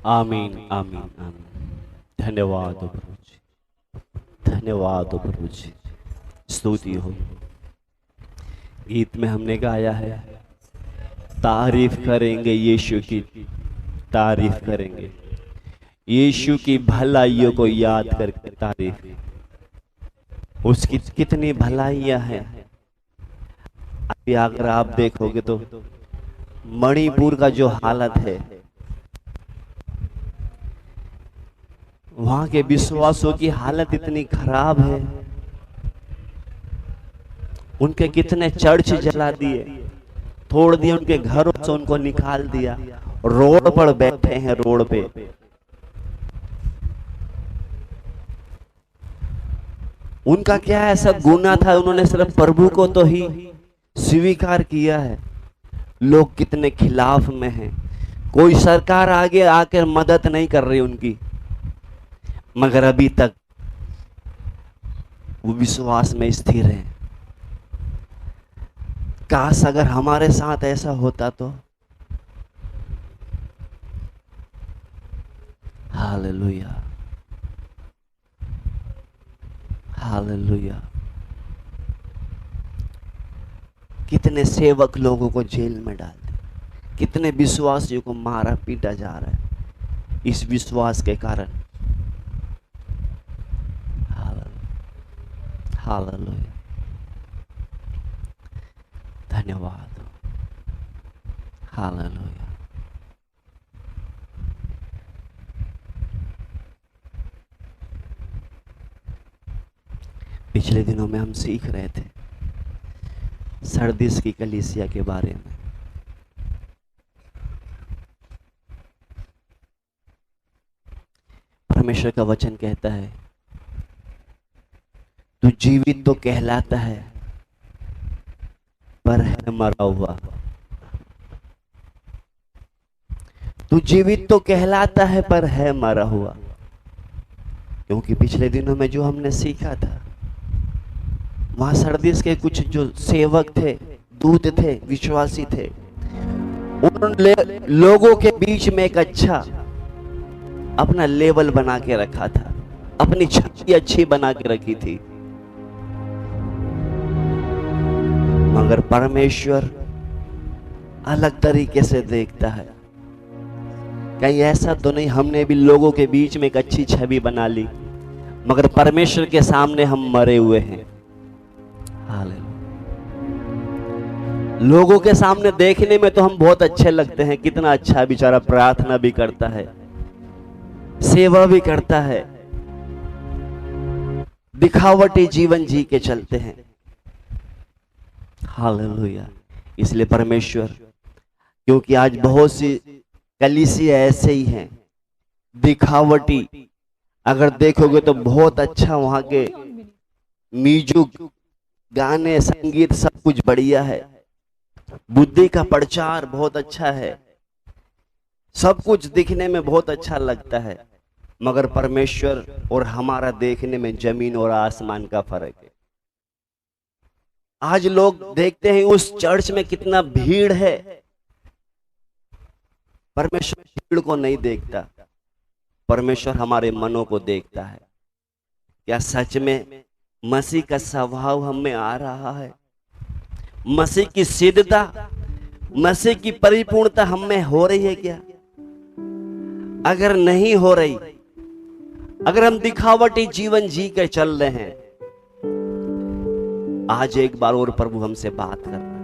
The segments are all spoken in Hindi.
आमीन आमीन आमीन। धन्यवाद हो प्रभु जी, धन्यवाद हो प्रभु जी, स्तुति हो। गीत में हमने गाया है, तारीफ करेंगे यीशु की, तारीफ करेंगे यीशु की भलाइयों को याद करके। तारीफ, उसकी कितनी भलाइयां हैं। अभी अगर आप देखोगे तो मणिपुर का जो हालत है, वहां के विश्वासों की हालत इतनी खराब है। उनके कितने चर्च जला दिए, तोड़ दिए, उनके घरों से उनको निकाल दिया, रोड पर बैठे हैं, रोड पे। उनका क्या ऐसा गुनाह था, उन्होंने सिर्फ प्रभु को तो ही स्वीकार किया है। लोग कितने खिलाफ में हैं, कोई सरकार आगे आकर मदद नहीं कर रही उनकी, मगर अभी तक वो विश्वास में स्थिर हैं। काश अगर हमारे साथ ऐसा होता तो। Hallelujah, hallelujah. कितने सेवक लोगों को जेल में डाल दिया, कितने विश्वासियों को मारा पीटा जा रहा है इस विश्वास के कारण। हालेलुया, धन्यवाद। हालेलुया। पिछले दिनों में हम सीख रहे थे सरदीस की कलीसिया के बारे में। परमेश्वर का वचन कहता है, तू जीवित तो कहलाता है पर है मरा हुआ। तू जीवित तो कहलाता है पर है मरा हुआ। क्योंकि पिछले दिनों में जो हमने सीखा था, वहां सरदीस के कुछ जो सेवक थे, दूत थे, विश्वासी थे, उन्होंने लोगों के बीच में एक अच्छा अपना लेवल बना के रखा था, अपनी छवि अच्छी बना के रखी थी। मगर परमेश्वर अलग तरीके से देखता है। कहीं ऐसा तो नहीं हमने भी लोगों के बीच में एक अच्छी छवि बना ली, मगर परमेश्वर के सामने हम मरे हुए हैं। लोगों के सामने देखने में तो हम बहुत अच्छे लगते हैं, कितना अच्छा बेचारा प्रार्थना भी करता है, सेवा भी करता है, दिखावटी जीवन जी के चलते हैं। हालेलुया। इसलिए परमेश्वर, क्योंकि आज बहुत सी कलीसिया ऐसे ही हैं, दिखावटी। अगर देखोगे तो बहुत अच्छा वहां के म्यूजिक, गाने, संगीत सब कुछ बढ़िया है, बुद्धि का प्रचार बहुत अच्छा है, सब कुछ दिखने में बहुत अच्छा लगता है, मगर परमेश्वर और हमारा देखने में जमीन और आसमान का फर्क है। आज लोग देखते हैं उस चर्च में कितना भीड़ है, परमेश्वर भीड़ को नहीं देखता, परमेश्वर हमारे मनों को देखता है। क्या सच में मसीह का स्वभाव हम में आ रहा है? मसीह की सिद्धता, मसीह की परिपूर्णता हम में हो रही है क्या? अगर नहीं हो रही, अगर हम दिखावटी जीवन जी कर चल रहे हैं, आज एक बार और प्रभु हमसे बात कर रहा है।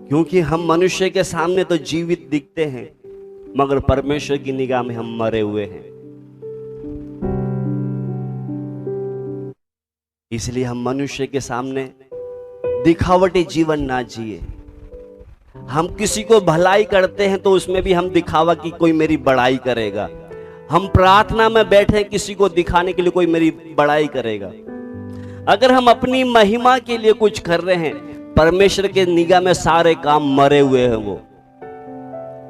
क्योंकि हम मनुष्य के सामने तो जीवित दिखते हैं, मगर परमेश्वर की निगाह में हम मरे हुए हैं। इसलिए हम मनुष्य के सामने दिखावटी जीवन ना जिए। हम किसी को भलाई करते हैं तो उसमें भी हम दिखावा कि कोई मेरी बड़ाई करेगा। हम प्रार्थना में बैठे किसी को दिखाने के लिए कोई मेरी बड़ाई करेगा। अगर हम अपनी महिमा के लिए कुछ कर रहे हैं, परमेश्वर के निगाह में सारे काम मरे हुए हैं। वो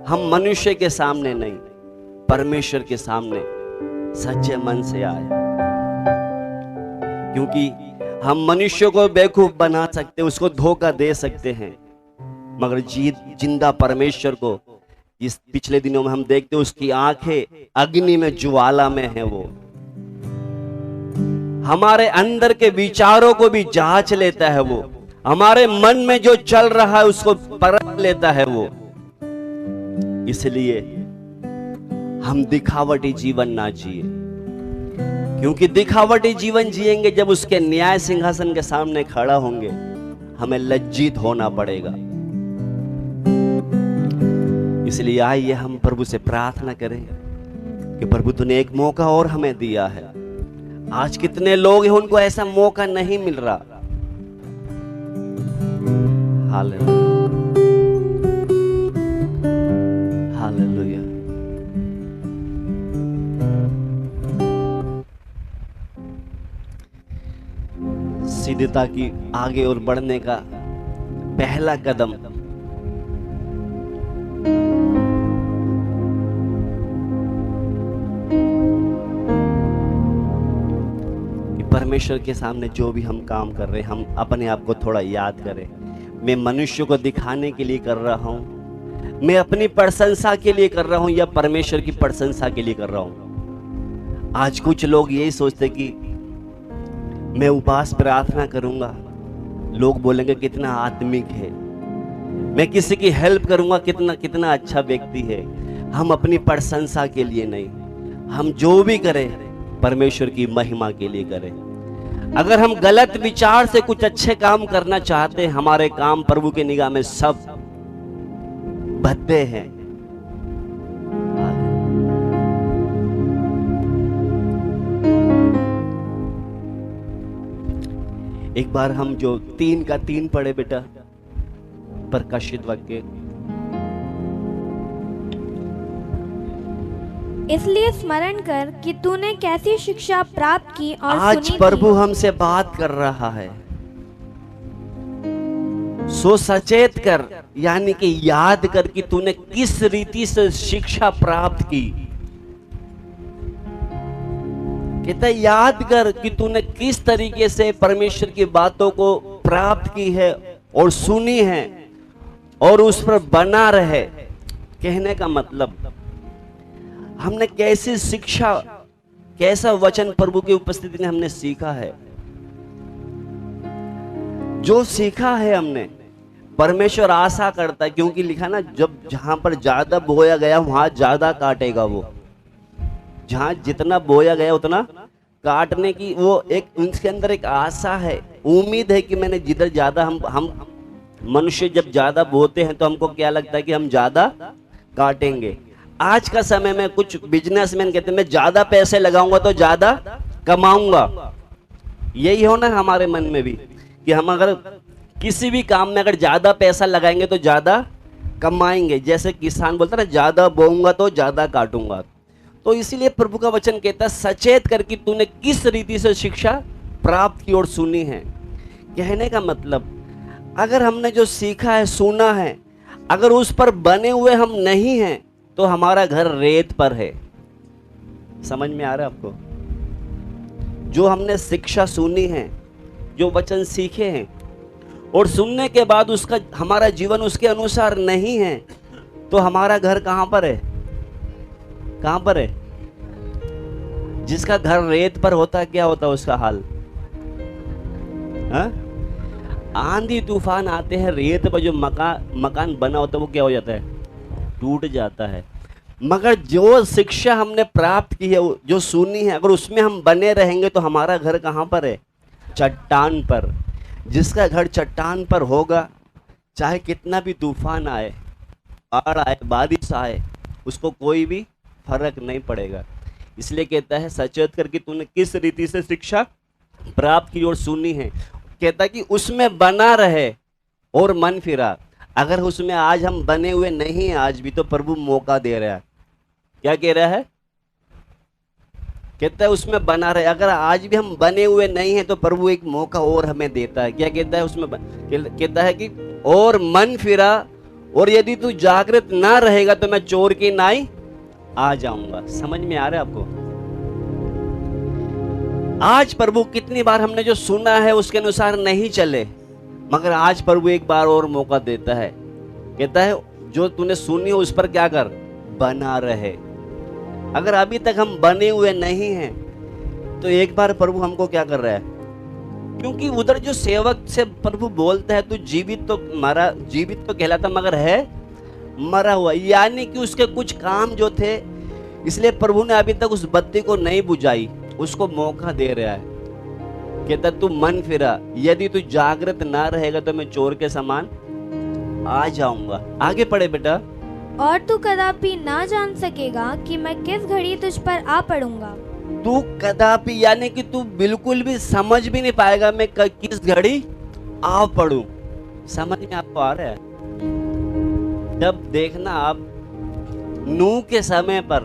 हम मनुष्य के सामने नहीं, परमेश्वर के सामने सच्चे मन से आए। क्योंकि हम मनुष्य को बेवकूफ बना सकते, उसको धोखा दे सकते हैं, मगर जिंदा परमेश्वर को इस पिछले दिनों में हम देखते उसकी आंखें अग्नि में ज्वाला में है। वो हमारे अंदर के विचारों को भी जांच लेता है। वो हमारे मन में जो चल रहा है उसको परख लेता है वो। इसलिए हम दिखावटी जीवन ना जिए, क्योंकि दिखावटी जीवन जिएंगे जब उसके न्याय सिंहासन के सामने खड़ा होंगे हमें लज्जित होना पड़ेगा। इसलिए आइए हम प्रभु से प्रार्थना करें कि प्रभु तूने एक मौका और हमें दिया है। आज कितने लोग हैं उनको ऐसा मौका नहीं मिल रहा। Hallelujah, hallelujah. सिद्धता की आगे और बढ़ने का पहला कदम कि परमेश्वर के सामने जो भी हम काम कर रहे हैं हम अपने आप को थोड़ा याद करें। मैं मनुष्य को दिखाने के लिए कर रहा हूं, मैं अपनी प्रशंसा के लिए कर रहा हूं या परमेश्वर की प्रशंसा के लिए कर रहा हूं। आज कुछ लोग यही सोचते कि मैं उपवास प्रार्थना करूंगा, लोग बोलेंगे कितना आत्मिक है। मैं किसी की हेल्प करूंगा, कितना कितना अच्छा व्यक्ति है। हम अपनी प्रशंसा के लिए नहीं, हम जो भी करें परमेश्वर की महिमा के लिए करें। अगर हम गलत विचार से कुछ अच्छे काम करना चाहते हैं, हमारे काम प्रभु की निगाह में सब भद्दे हैं। एक बार हम जो 3 का 3 पढ़े बेटा, प्रकाशित वाक्य। इसलिए स्मरण कर कि तूने कैसी शिक्षा प्राप्त की और आज सुनी प्रभु थी। हमसे बात कर रहा है। सो सचेत कर, यानी कि याद कर कि तूने किस रीति से शिक्षा प्राप्त की। कहता है याद कर कि तूने किस तरीके से परमेश्वर की बातों को प्राप्त की है और सुनी है और उस पर बना रहे। कहने का मतलब हमने कैसी शिक्षा, कैसा वचन प्रभु की उपस्थिति में हमने सीखा है। जो सीखा है हमने, परमेश्वर आशा करता है, क्योंकि लिखा ना जब जहां पर ज्यादा बोया गया वहां ज्यादा काटेगा। वो जहां जितना बोया गया उतना काटने की वो एक उनके अंदर एक आशा है, उम्मीद है कि मैंने जिधर ज्यादा हम मनुष्य जब ज्यादा बोते हैं तो हमको क्या लगता है कि हम ज्यादा काटेंगे। आज का समय में कुछ बिजनेसमैन कहते हैं मैं ज्यादा पैसे लगाऊंगा तो ज्यादा कमाऊंगा। यही हो ना हमारे मन में भी कि हम अगर किसी भी काम में अगर ज्यादा पैसा लगाएंगे तो ज्यादा कमाएंगे। जैसे किसान बोलता है ना ज्यादा बोऊंगा तो ज्यादा काटूंगा। तो इसीलिए प्रभु का वचन कहता है सचेत कर कि तूने किस रीति से शिक्षा प्राप्त की और सुनी है। कहने का मतलब अगर हमने जो सीखा है, सुना है, अगर उस पर बने हुए हम नहीं हैं तो हमारा घर रेत पर है। समझ में आ रहा है आपको? जो हमने शिक्षा सुनी है, जो वचन सीखे हैं और सुनने के बाद उसका हमारा जीवन उसके अनुसार नहीं है तो हमारा घर कहां पर है? कहां पर है? जिसका घर रेत पर होता है क्या होता है उसका हाल? हा? आंधी तूफान आते हैं, रेत पर जो मकान बना होता है वो क्या हो जाता है? टूट जाता है। मगर जो शिक्षा हमने प्राप्त की है, जो सुनी है, अगर उसमें हम बने रहेंगे तो हमारा घर कहां पर है? चट्टान पर। जिसका घर चट्टान पर होगा, चाहे कितना भी तूफान आए, बाढ़ आए, बारिश आए, उसको कोई भी फर्क नहीं पड़ेगा। इसलिए कहता है सचेत करके तूने किस रीति से शिक्षा प्राप्त की और सुनी है। कहता है कि उसमें बना रहे और मन फिरा। अगर उसमें आज हम बने हुए नहीं हैं आज भी, तो प्रभु मौका दे रहा है। क्या कह रहा है? कहता है उसमें बना रहे। अगर आज भी हम बने हुए नहीं हैं तो प्रभु एक मौका और हमें देता है। क्या कहता है उसमें? कहता है कि और मन फिरा, और यदि तू जागृत ना रहेगा तो मैं चोर की नाई आ जाऊंगा। समझ में आ रहा है आपको? आज प्रभु कितनी बार हमने जो सुना है उसके अनुसार नहीं चले, मगर आज प्रभु एक बार और मौका देता है। कहता है जो तूने सुनी हो उस पर क्या कर, बना रहे। अगर अभी तक हम बने हुए नहीं हैं तो एक बार प्रभु हमको क्या कर रहा है, क्योंकि उधर जो सेवक से प्रभु बोलता है तू जीवित तो कहलाता मगर है मरा हुआ, यानी कि उसके कुछ काम जो थे, इसलिए प्रभु ने अभी तक उस बत्ती को नहीं बुझाई, उसको मौका दे रहा है। कहता तू मन फिरा, यदि तू जागृत ना रहेगा तो मैं चोर के समान आ जाऊंगा। आगे पढ़े बेटा। और तू कदापि ना जान सकेगा कि मैं किस घड़ी तुझ पर आ पड़ूंगा। तू कदापि यानी कि तू बिल्कुल भी समझ भी नहीं पाएगा मैं किस घड़ी आ पड़ूं। समझ में आपको आ रहा है? जब देखना आप नूह के समय पर,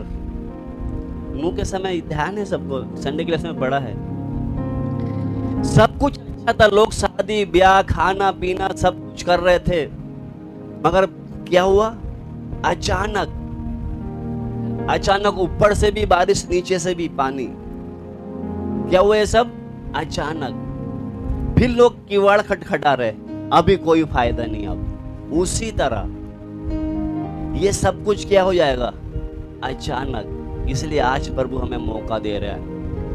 नूह के समय ध्यान है सबको, संडे क्लास में पढ़ा है, सब कुछ अच्छा था, लोग शादी ब्याह खाना पीना सब कुछ कर रहे थे, मगर क्या हुआ, अचानक ऊपर से भी बारिश नीचे से भी पानी। क्या हुआ ये सब अचानक। फिर लोग किवाड़ खटखटा रहे, अभी कोई फायदा नहीं। अब उसी तरह ये सब कुछ क्या हो जाएगा, अचानक। इसलिए आज प्रभु हमें मौका दे रहा है।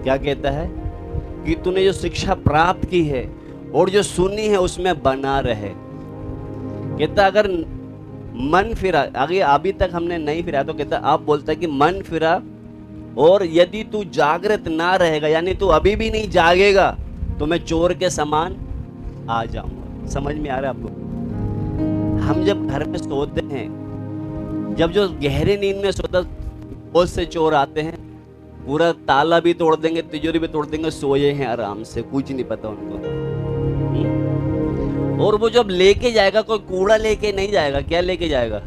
क्या कहता है कि तूने जो शिक्षा प्राप्त की है और जो सुनी है उसमें बना रहे। कहता अगर मन फिरा, आगे अभी तक हमने नहीं फिरा तो कहता आप बोलता है कि मन फिरा और यदि तू जागृत ना रहेगा, यानी तू अभी भी नहीं जागेगा तो मैं चोर के समान आ जाऊंगा। समझ में आ रहा है आपको? हम जब घर में सोते हैं, जब जो गहरी नींद में सोता, बहुत से चोर आते हैं, पूरा ताला भी तोड़ देंगे, तिजोरी भी तोड़ देंगे, सोए हैं आराम से, कुछ नहीं पता उनको। और वो जब लेके जाएगा, कोई कूड़ा लेके नहीं जाएगा, क्या लेके जाएगा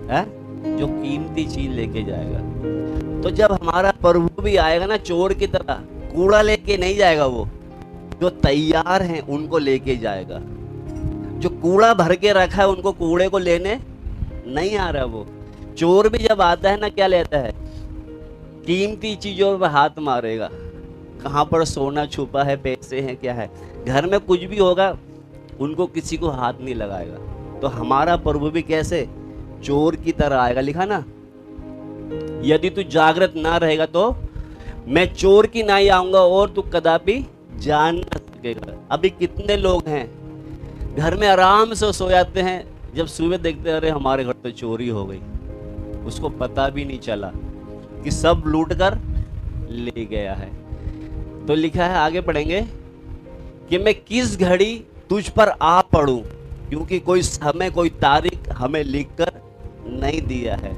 है? जो कीमती चीज लेके जाएगा। तो जब हमारा प्रभु भी आएगा ना चोर की तरह, कूड़ा लेके नहीं जाएगा, वो जो तैयार हैं उनको लेके जाएगा। जो कूड़ा भर के रखा है उनको कूड़े को लेने नहीं आ रहा। वो चोर भी जब आता है ना, क्या लेता है, कीमती चीजों पर हाथ मारेगा। कहाँ पर सोना छुपा है, पैसे हैं, क्या है, घर में कुछ भी होगा उनको किसी को हाथ नहीं लगाएगा। तो हमारा प्रभु भी कैसे, चोर की तरह आएगा। लिखा ना, यदि तू जागृत ना रहेगा तो मैं चोर की नाई आऊंगा और तू कदापि जान न सकेगा। अभी कितने लोग हैं घर में आराम से सो जाते हैं, जब सुबह देखते हैं अरे हमारे घर तो चोरी हो गई, उसको पता भी नहीं चला कि सब लूट कर ले गया है। तो लिखा है, आगे पढ़ेंगे, कि मैं किस घड़ी तुझ पर आ पड़ूं, क्योंकि कोई समय कोई तारीख हमें लिखकर नहीं दिया है।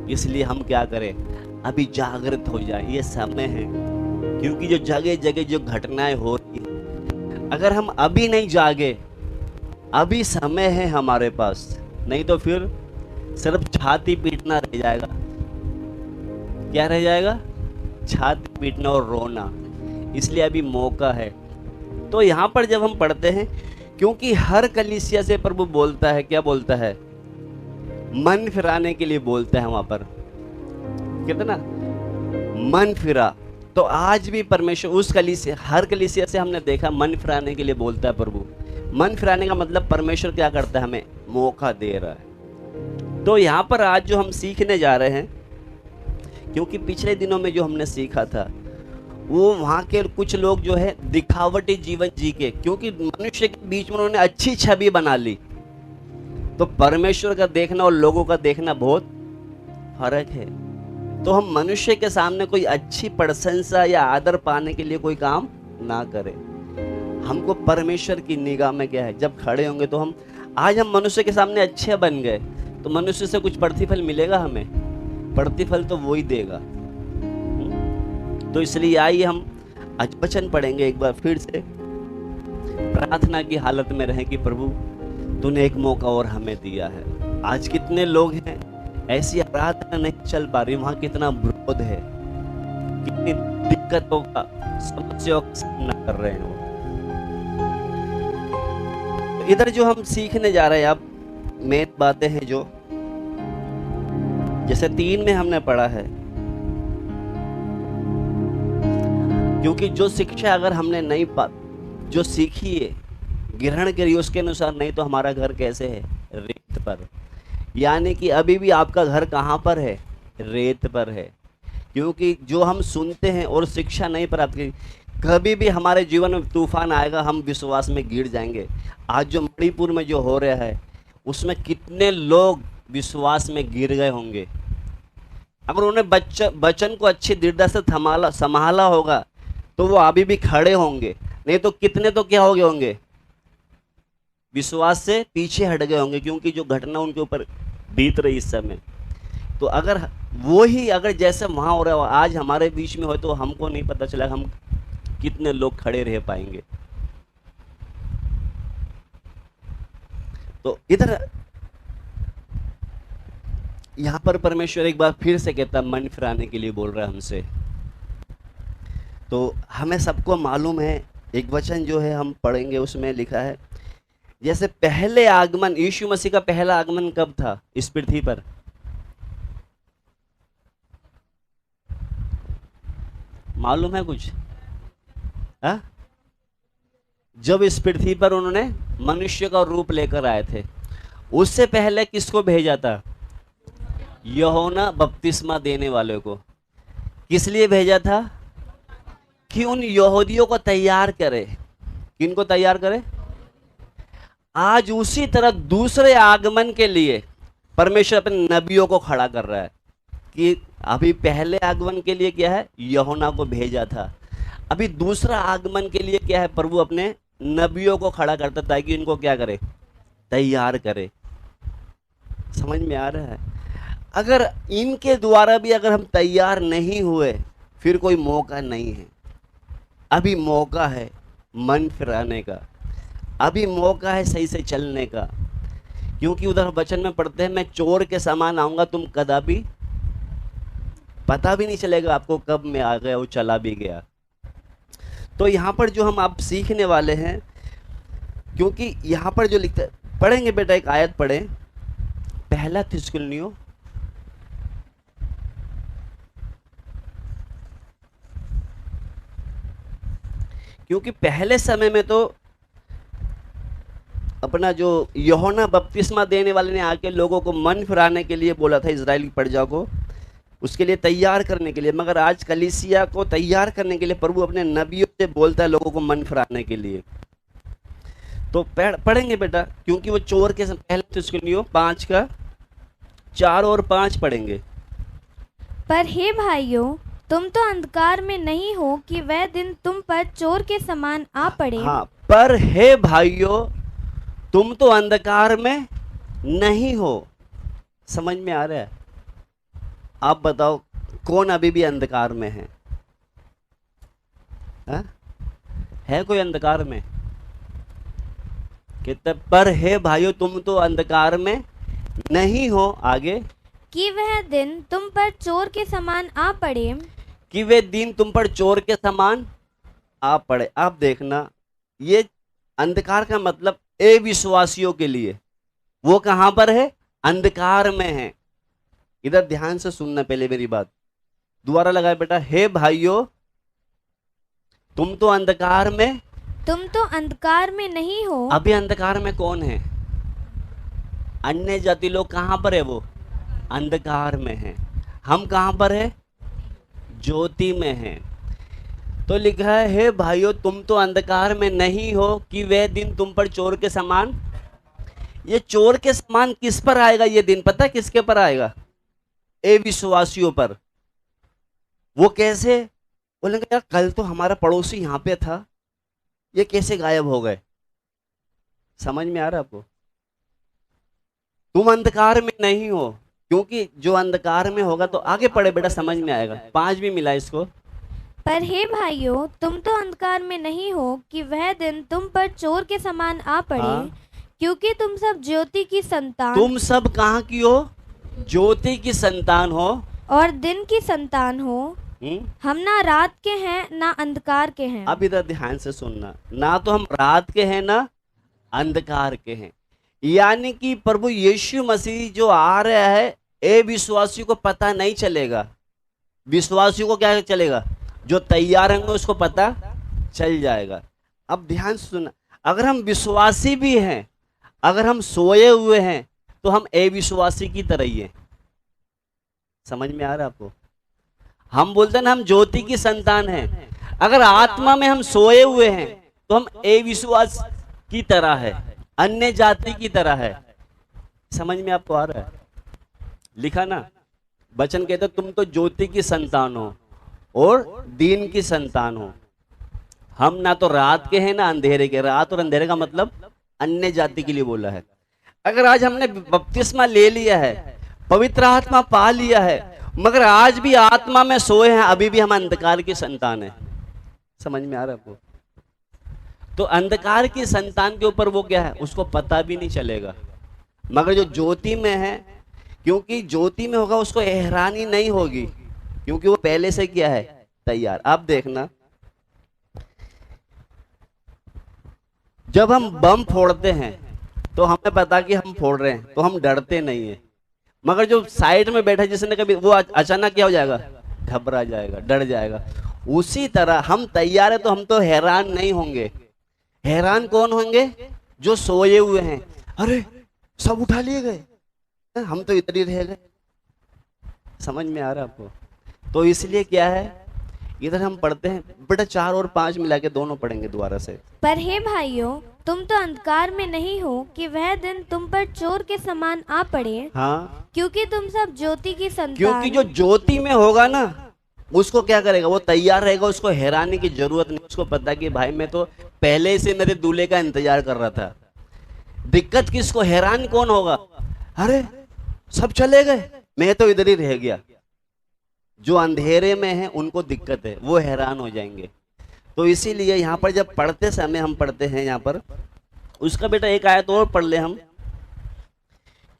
इसलिए हम क्या करें, अभी जागृत हो जाए, ये समय है। क्योंकि जो जगह जगह जो घटनाएं हो रही है, अगर हम अभी नहीं जागे, अभी समय है हमारे पास, नहीं तो फिर सिर्फ छाती पीटना रह जाएगा। क्या रह जाएगा, छाती पीटना और रोना। इसलिए अभी मौका है। तो यहाँ पर जब हम पढ़ते हैं, क्योंकि हर कलीसिया से प्रभु बोलता है, क्या बोलता है, मन फिराने के लिए बोलता है। वहां पर कितना मन फिरा। तो आज भी परमेश्वर उस कलीसिया, हर कलीसिया से हमने देखा मन फिराने के लिए बोलता है प्रभु। मन फिराने का मतलब परमेश्वर क्या करता है, हमें मौका दे रहा है। तो यहाँ पर आज जो हम सीखने जा रहे हैं, क्योंकि पिछले दिनों में जो हमने सीखा था वो वहाँ के कुछ लोग जो है दिखावटी जीवन जी के, क्योंकि मनुष्य के बीच में उन्होंने अच्छी छवि बना ली। तो परमेश्वर का देखना और लोगों का देखना बहुत फर्क है। तो हम मनुष्य के सामने कोई अच्छी प्रशंसा या आदर पाने के लिए कोई काम ना करें। हमको परमेश्वर की निगाह में क्या है, जब खड़े होंगे तो आज हम मनुष्य के सामने अच्छे बन गए तो मनुष्य से कुछ प्रतिफल मिलेगा हमें, प्रतिफल तो वो ही देगा। तो इसलिए आइए हम आज वचन पढ़ेंगे एक बार फिर से, प्रार्थना की हालत में रहें कि प्रभु तूने एक मौका और हमें दिया है। आज कितने लोग हैं ऐसी आराधना नहीं चल पा रही, वहां कितना विरोध है, कितनी दिक्कतों का, समस्याओं का सामना कर रहे हैं। तो इधर जो हम सीखने जा रहे हैं अब मेन बातें हैं, जो जैसे 3 में हमने पढ़ा है, क्योंकि जो शिक्षा अगर हमने नहीं जो सीखी है, ग्रहण करी उसके अनुसार नहीं, तो हमारा घर कैसे है, रेत पर। यानी कि अभी भी आपका घर कहाँ पर है? रेत पर है। क्योंकि जो हम सुनते हैं और शिक्षा नहीं प्राप्त की, कभी भी हमारे जीवन में तूफान आएगा, हम विश्वास में गिर जाएंगे। आज जो मणिपुर में जो हो रहा है, उसमें कितने लोग विश्वास में गिर गए होंगे। अगर उन्होंने वचन को अच्छी दृढ़ता से संभाला होगा तो वो अभी भी खड़े होंगे, नहीं तो कितने तो क्या हो गए होंगे, विश्वास से पीछे हट गए होंगे, क्योंकि जो घटना उनके ऊपर बीत रही इस समय। तो अगर वो ही अगर जैसे वहाँ हो रहा हो आज हमारे बीच में हो, तो हमको नहीं पता चला हम कितने लोग खड़े रह पाएंगे। तो इधर यहाँ पर परमेश्वर एक बार फिर से कहता, मन फिराने के लिए बोल रहा है हमसे। तो हमें सबको मालूम है, एक वचन जो है हम पढ़ेंगे, उसमें लिखा है जैसे पहले आगमन, यीशु मसीह का पहला आगमन कब था इस पृथ्वी पर? मालूम है कुछ? हा? जब इस पृथ्वी पर उन्होंने मनुष्य का रूप लेकर आए थे। उससे पहले किसको भेजा था? यूहन्ना बपतिस्मा देने वाले को। किस लिए भेजा था? कि उन यहूदियों को तैयार करे। किनको तैयार करे? आज उसी तरह दूसरे आगमन के लिए परमेश्वर अपने नबियों को खड़ा कर रहा है। कि अभी पहले आगमन के लिए क्या है? यूहन्ना को भेजा था। अभी दूसरा आगमन के लिए क्या है? प्रभु अपने नबियों को खड़ा करता था कि इनको क्या करे? तैयार करे। समझ में आ रहा है? अगर इनके द्वारा भी अगर हम तैयार नहीं हुए, फिर कोई मौका नहीं है। अभी मौका है मन फिराने का, अभी मौका है सही से चलने का। क्योंकि उधर वचन में पढ़ते हैं, मैं चोर के समान आऊंगा, तुम कदापि पता भी नहीं चलेगा आपको कब मैं आ गया, वो चला भी गया। तो यहाँ पर जो हम आप सीखने वाले हैं, क्योंकि यहाँ पर जो लिखते पढ़ेंगे बेटा, एक आयत पढ़ें, पहला थिस्सलुनीयों क्योंकि पहले समय में तो अपना जो यूहन्ना बपतिस्मा देने वाले ने आके लोगों को मन फिराने के लिए बोला था, इजराइल की प्रजा को, उसके लिए तैयार करने के लिए। मगर आज कलीसिया को तैयार करने के लिए प्रभु अपने नबियों से बोलता है, लोगों को मन फिराने के लिए। तो पढ़ेंगे बेटा, क्योंकि वो चोर के पहले थिस्सलुनीयों 5 का 4 और 5 पढ़ेंगे। पर हे भाइयों, तुम तो अंधकार में नहीं हो कि वह दिन तुम पर चोर के समान आ पड़े। हाँ, पर हे भाइयों, तुम तो अंधकार में नहीं हो। समझ में आ रहा है? आप बताओ कौन अभी भी अंधकार में है? हा? है कोई अंधकार में? कहते पर हे भाइयों, तुम तो अंधकार में नहीं हो, आगे, कि वह दिन तुम पर चोर के समान आ पड़े। कि वे दिन तुम पर चोर के समान आ पड़े। आप देखना, ये अंधकार का मतलब अविश्वासियों के लिए वो कहां पर है? अंधकार में है। इधर ध्यान से सुनना, पहले मेरी बात दोबारा लगाए बेटा। हे भाइयों, तुम तो अंधकार में नहीं हो। अभी अंधकार में कौन है? अन्य जाति लोग कहां पर है? वो अंधकार में है। हम कहां पर है? ज्योति में है। तो लिखा है, हे भाइयों, तुम तो अंधकार में नहीं हो कि वह दिन तुम पर चोर के समान। ये चोर के समान किस पर आएगा? ये दिन पता है किसके पर आएगा? अविश्वासियों पर। वो कैसे? बोलेंगे यार, कल तो हमारा पड़ोसी यहाँ पे था, ये कैसे गायब हो गए? समझ में आ रहा है आपको? तुम अंधकार में नहीं हो, क्योंकि जो अंधकार में होगा, तो आगे पढ़े बेटा, समझ में आएगा। 5 भी मिला इसको। पर हे भाइयों, तुम तो अंधकार में नहीं हो कि वह दिन तुम पर चोर के समान आ पड़े। हाँ। क्योंकि तुम सब ज्योति की संतान। तुम सब कहाँ की हो? ज्योति की संतान हो और दिन की संतान हो। हम ना रात के हैं ना अंधकार के हैं। अब इधर ध्यान से सुनना, ना तो हम रात के हैं ना अंधकार के हैं। यानी कि प्रभु यीशु मसीह जो आ रहा है, अविश्वासियों को पता नहीं चलेगा। विश्वासियों को क्या चलेगा? जो तैयार होंगे उसको पता चल जाएगा। अब ध्यान से सुनना, अगर हम विश्वासी भी हैं, अगर हम सोए हुए हैं, तो हम अविश्वासी की तरह ही है। समझ में आ रहा है आपको? हम बोलते हैं ना हम ज्योति की संतान हैं, अगर आत्मा में हम सोए हुए हैं तो हम अविश्वास की तरह है, अन्य जाति की तरह है। समझ में आपको आ रहा है? लिखा ना, वचन कहते तुम तो ज्योति की संतान हो और दिन की संतान हो। हम ना तो रात के हैं ना अंधेरे के। रात और अंधेरे का मतलब अन्य जाति के लिए बोला है। अगर आज हमने बपतिस्मा ले लिया है, पवित्र आत्मा पा लिया है, मगर आज भी आत्मा में सोए हैं, अभी भी हम अंधकार की संतान है। समझ में आ रहा है आपको? तो अंधकार की संतान के ऊपर वो क्या है उसको पता भी नहीं चलेगा। मगर जो ज्योति में है, क्योंकि ज्योति में होगा उसको हैरानी नहीं होगी, क्योंकि वो पहले से क्या है तैयार। आप देखना, जब हम बम फोड़ते हैं तो हमें पता कि हम फोड़ रहे हैं, तो हम डरते नहीं है। मगर जो साइड में बैठा जिसने कभी, वो अचानक क्या हो जाएगा, घबरा जाएगा, डर जाएगा। उसी तरह हम तैयार है तो हम तो हैरान नहीं होंगे। हैरान कौन होंगे? जो सोए हुए हैं। अरे सब उठा लिए गए, हम तो इधर ही रह गए। समझ में आ रहा है आपको? तो इसलिए क्या है, इधर हम पढ़ते हैं बेटा 4 और 5 मिला के दोनों पढ़ेंगे दोबारा से। पर हे भाइयों, तुम तो अंधकार में नहीं हो कि वह दिन तुम पर चोर के समान आ पड़े। हाँ, क्योंकि तुम सब ज्योति की संतान। क्योंकि जो ज्योति में होगा ना उसको क्या करेगा, वो तैयार रहेगा, उसको हैरानी की जरूरत नहीं। उसको पता कि भाई मैं तो पहले से मेरे दूल्हे का इंतजार कर रहा था। दिक्कत किसको, हैरान कौन होगा? अरे सब चले गए, मैं तो इधर ही रह गया। जो अंधेरे में है उनको दिक्कत है, वो हैरान हो जाएंगे। तो इसीलिए यहाँ पर जब पढ़ते समय हम पढ़ते हैं यहाँ पर, उसका बेटा एक आयत और पढ़ ले हम।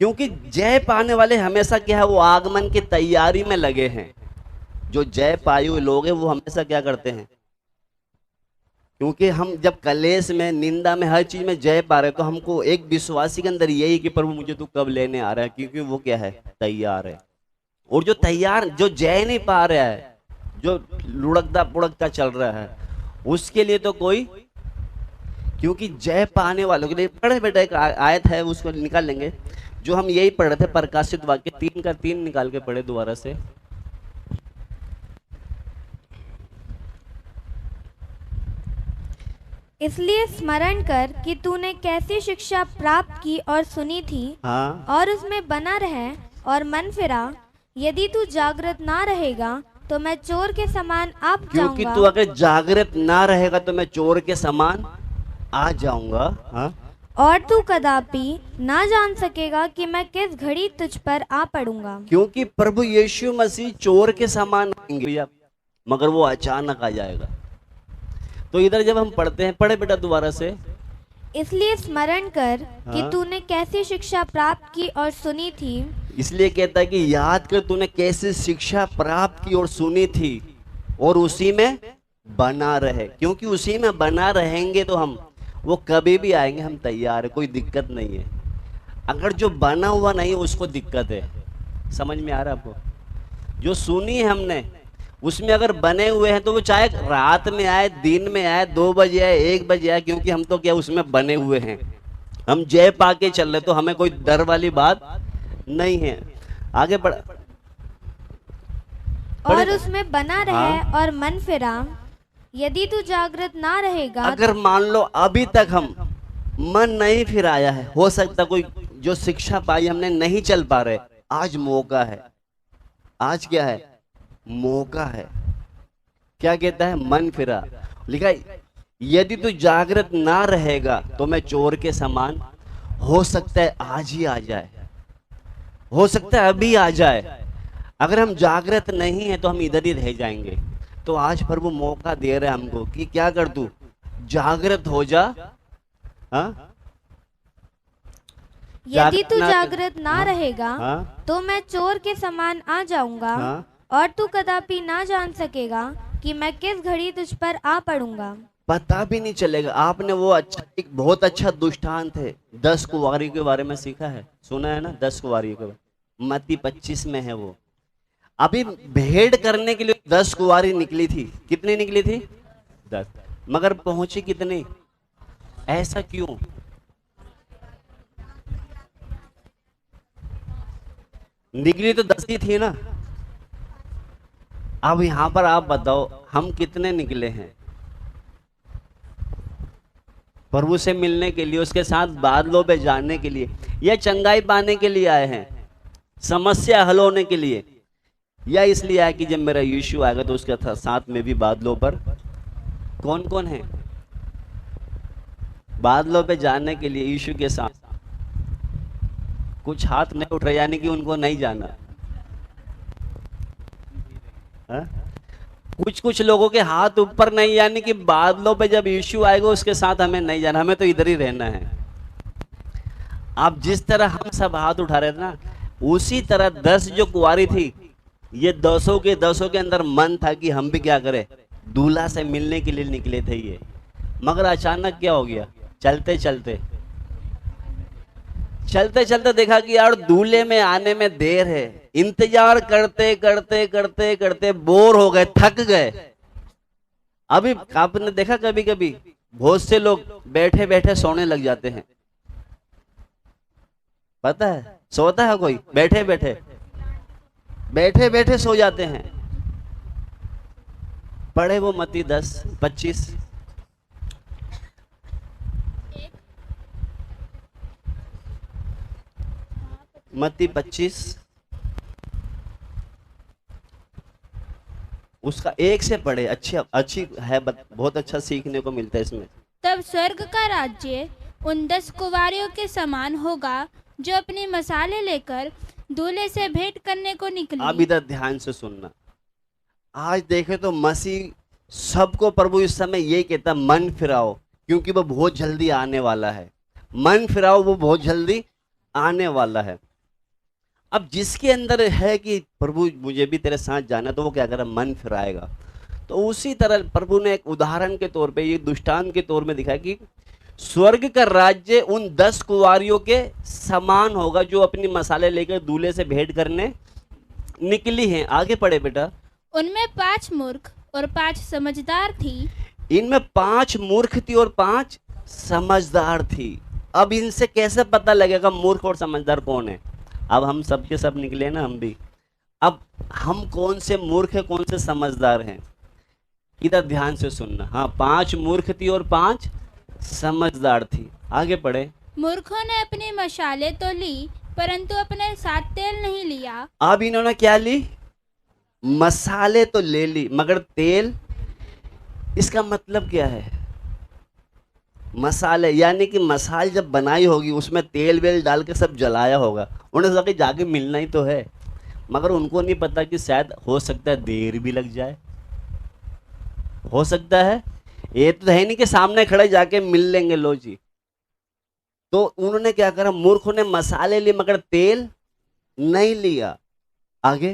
क्योंकि जय पाने वाले हमेशा क्या है, वो आगमन की तैयारी में लगे हैं। जो जय पाए हुए लोग हैं वो हमेशा क्या करते हैं, क्योंकि हम जब कलेश में, निंदा में, हर चीज में जय पा रहे हैं, तो हमको एक विश्वासी के अंदर यही कि प्रभु मुझे तू कब लेने आ रहा है, क्योंकि वो क्या है तैयार है। और जो तैयार, जो जय नहीं पा रहा है, जो लुढ़कता पुढ़कता चल रहा है, उसके लिए तो कोई, क्योंकि जय पाने वालों के लिए पढ़े बेटा एक आयत है, उसको निकाल लेंगे। जो हम यही पढ़ रहे थे, प्रकाशित वाक्य 3 का 3 निकाल के पढ़े दोबारा से। इसलिए स्मरण कर कि तूने कैसी शिक्षा प्राप्त की और सुनी थी। हाँ, और उसमें बना रहे और मन फिरा। यदि तू जागृत ना रहेगा तो मैं चोर के समान आ क्योंकि जाऊंगा। तू अगर जागृत ना रहेगा तो मैं चोर के समान आ जाऊंगा। हाँ, और तू कदापि ना जान सकेगा कि मैं किस घड़ी तुझ पर आ पड़ूंगा। क्योंकि प्रभु यीशु मसीह चोर के समान आएंगे, मगर वो अचानक आ जाएगा। तो इधर जब हम पढ़ते हैं, पढ़े बेटा दोबारा से। इसलिए स्मरण कर कि हाँ? तूने कैसी शिक्षा प्राप्त की और सुनी थी। इसलिए कहता है कि याद कर तूने कैसी शिक्षा प्राप्त की और सुनी थी, और उसी में बना रहे। क्योंकि उसी में बना रहेंगे तो हम, वो कभी भी आएंगे, हम तैयार है, कोई दिक्कत नहीं है। अगर जो बना हुआ नहीं है उसको दिक्कत है। समझ में आ रहा है आपको? जो सुनी है हमने, उसमें अगर बने हुए हैं तो वो चाहे रात में आए, दिन में आए, 2 बजे आए, 1 बजे आए, क्योंकि हम तो क्या उसमें बने हुए हैं। हम जय पा के चल रहे, तो हमें कोई डर वाली बात नहीं है। आगे बढ़। और उसमें बना रहे हाँ? और मन फिरा। यदि तू जागृत ना रहेगा। अगर मान लो अभी तक हम मन नहीं फिराया है, हो सकता कोई जो शिक्षा पाई हमने नहीं चल पा रहे, आज मौका है। आज क्या है, मौका है। क्या कहता है, मन फिरा। लिखा है यदि तू जागृत ना रहेगा तो मैं चोर के समान, हो सकता है आज ही आ जाए, हो सकता है अभी आ जाए। अगर हम जागृत नहीं है तो हम इधर ही रह जाएंगे। तो आज प्रभु मौका दे रहे हमको कि क्या कर, तू जागृत हो जा। हाँ? यदि तू जागृत ना हाँ? रहेगा हाँ? तो मैं चोर के समान आ जाऊंगा। हाँ? और तू कदापि ना जान सकेगा कि मैं किस घड़ी तुझ पर आ पड़ूंगा। पता भी नहीं चलेगा। आपने वो अच्छा, एक बहुत अच्छा दृष्टांत है, 10 कुंवारी के बारे में सीखा है, सुना है ना? 10 कुंवारी के, मत्ती 25 में है वो। अभी भेंट करने के लिए 10 कुंवारी निकली थी। कितनी निकली थी? 10। मगर पहुंची कितनी? ऐसा क्यों? निकली तो 10 ही थी ना। अब यहां पर आप बताओ हम कितने निकले हैं प्रभु से मिलने के लिए, उसके साथ बादलों पे जाने के लिए, या चंगाई पाने के लिए आए हैं, समस्या हल होने के लिए, या इसलिए आए कि जब मेरा यीशु आएगा तो उसके साथ में भी बादलों पर कौन कौन है? बादलों पे जाने के लिए यीशु के साथ। कुछ हाथ नहीं उठ रहे, यानी कि उनको नहीं जाना। हा? कुछ कुछ लोगों के हाथ ऊपर नहीं, यानी कि बादलों पे जब यीशु आएगा उसके साथ हमें नहीं जाना, हमें तो इधर ही रहना है। आप जिस तरह हम सब हाथ उठा रहे थे ना, उसी तरह 10 जो कुंवारी थी, ये 200 के अंदर मन था कि हम भी क्या करें, दूल्हा से मिलने के लिए निकले थे ये। मगर अचानक क्या हो गया, चलते चलते चलते चलते देखा कि यार दूल्हे में आने में देर है। इंतजार करते करते करते करते बोर हो गए, थक गए। अभी आपने देखा कभी कभी बहुत से लोग बैठे बैठे सोने लग जाते हैं, पता है? सोता है कोई? बैठे बैठे बैठे बैठे सो जाते हैं। पढ़े वो मत्ती 10:25। मत्ती 25 उसका 1 से पढ़े। अच्छी है, बहुत अच्छा सीखने को मिलता है इसमें। तब स्वर्ग का राज्य उन 10 कुंवारियों के समान होगा जो अपनी मसाले लेकर दूल्हे से भेंट करने को निकली। अब इधर ध्यान से सुनना। आज देखे तो मसीह सबको प्रभु इस समय ये कहता, मन फिराओ, क्योंकि वो बहुत जल्दी आने वाला है। मन फिराओ, वो बहुत जल्दी आने वाला है। अब जिसके अंदर है कि प्रभु मुझे भी तेरे साथ जाना, तो वो क्या करे, मन फिराएगा। तो उसी तरह प्रभु ने एक उदाहरण के तौर पे, ये दृष्टांत के तौर में दिखाया कि स्वर्ग का राज्य उन 10 कुंवारियों के समान होगा जो अपनी मसाले लेकर दूल्हे से भेंट करने निकली हैं। आगे पढ़े बेटा। उनमें 5 मूर्ख और 5 समझदार थी। इनमें 5 मूर्ख थी और 5 समझदार थी। अब इनसे कैसे पता लगेगा मूर्ख और समझदार कौन है? अब हम सब के सब निकले ना, हम भी। अब हम कौन से मूर्ख है, कौन से समझदार हैं, इधर ध्यान से सुनना। हाँ, 5 मूर्ख थी और 5 समझदार थी। आगे पढ़े। मूर्खों ने अपनी मशाले तो ली, परंतु अपने साथ तेल नहीं लिया। अब इन्होंने क्या ली? मसाले तो ले ली, मगर तेल। इसका मतलब क्या है? मसाले यानी कि मसाल जब बनाई होगी उसमें तेल वेल डाल के सब जलाया होगा। उन्हें सोचा कि जाके मिलना ही तो है, मगर उनको नहीं पता कि शायद हो सकता है देर भी लग जाए। हो सकता है, ये तो है नहीं कि सामने खड़े जाके मिल लेंगे, लो जी। तो उन्होंने क्या करा, मूर्खों ने मसाले लिए मगर तेल नहीं लिया। आगे।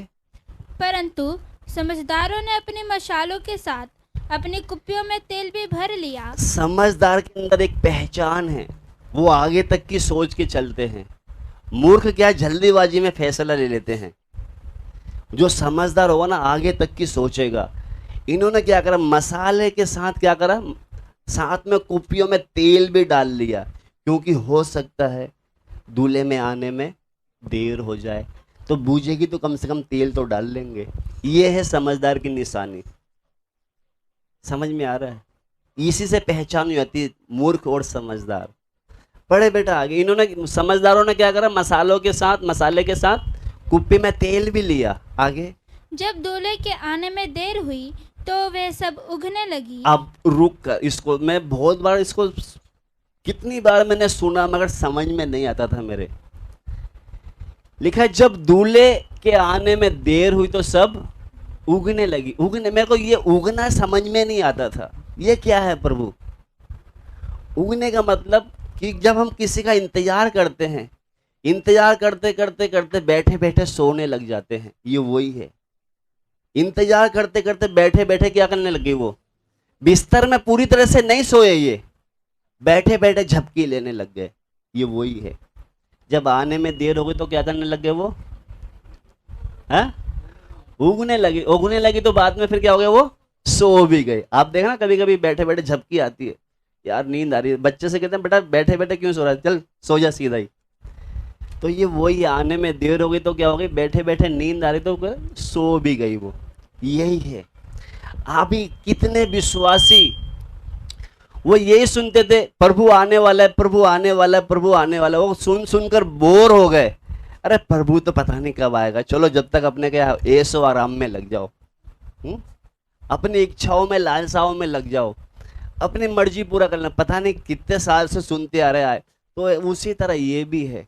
परंतु समझदारों ने अपनी मशालों के साथ अपनी कुप्पियों में तेल भी भर लिया। समझदार के अंदर एक पहचान है, वो आगे तक की सोच के चलते हैं। मूर्ख क्या जल्दीबाजी में फैसला ले लेते हैं। जो समझदार होगा ना, आगे तक की सोचेगा। इन्होंने क्या करा, मसाले के साथ क्या करा, साथ में कुप्पियों में तेल भी डाल लिया, क्योंकि हो सकता है दूल्हे में आने में देर हो जाए, तो बूझेगी तो कम से कम तेल तो डाल लेंगे। ये है समझदार की निशानी। समझ में आ रहा है? इसी से पहचान हो जाती है मूर्ख और समझदार। पढ़े बेटा आगे। इन्होंने, समझदारों ने क्या करा, मसाले के साथ कुप्पी में तेल भी लिया। आगे। जब दूल्हे के आने में देर हुई तो वे सब उगने लगी। अब रुक कर, इसको मैं बहुत बार, इसको कितनी बार मैंने सुना मगर समझ में नहीं आता था मेरे। लिखा है जब दूल्हे के आने में देर हुई तो सब उगने लगी। उगने, मेरे को ये उगना समझ में नहीं आता था। ये क्या है प्रभु? उगने का मतलब कि जब हम किसी का इंतजार करते हैं, इंतजार करते करते करते बैठे बैठे सोने लग जाते हैं, ये वही है। इंतजार करते करते बैठे बैठे क्या करने लगे, वो बिस्तर में पूरी तरह से नहीं सोए, ये बैठे बैठे झपकी लेने लग गए, ये वही है। जब आने में देर हो गई तो क्या करने लगे वो? है उगने लगी तो बाद में फिर क्या हो गया, वो सो भी गए। आप देखना कभी कभी बैठे बैठे झपकी आती है, यार नींद आ रही है, बच्चे से कहते हैं बेटा बैठे बैठे क्यों सो रहा है, चल सो जा सीधा ही। तो ये वही आने में देर हो गई तो क्या हो गई, बैठे बैठे नींद आ रही तो सो भी गई वो। यही है। अभी कितने विश्वासी वो यही सुनते थे प्रभु आने वाला है, प्रभु आने वाला है, प्रभु आने वाला है, वो सुन सुनकर बोर हो गए। अरे प्रभु तो पता नहीं कब आएगा, चलो जब तक अपने क्या ऐशो आराम में लग जाओ, अपनी इच्छाओं में लालसाओं में लग जाओ, अपनी मर्जी पूरा करना। पता नहीं कितने साल से सुनते आ रहे आए। तो उसी तरह ये भी है,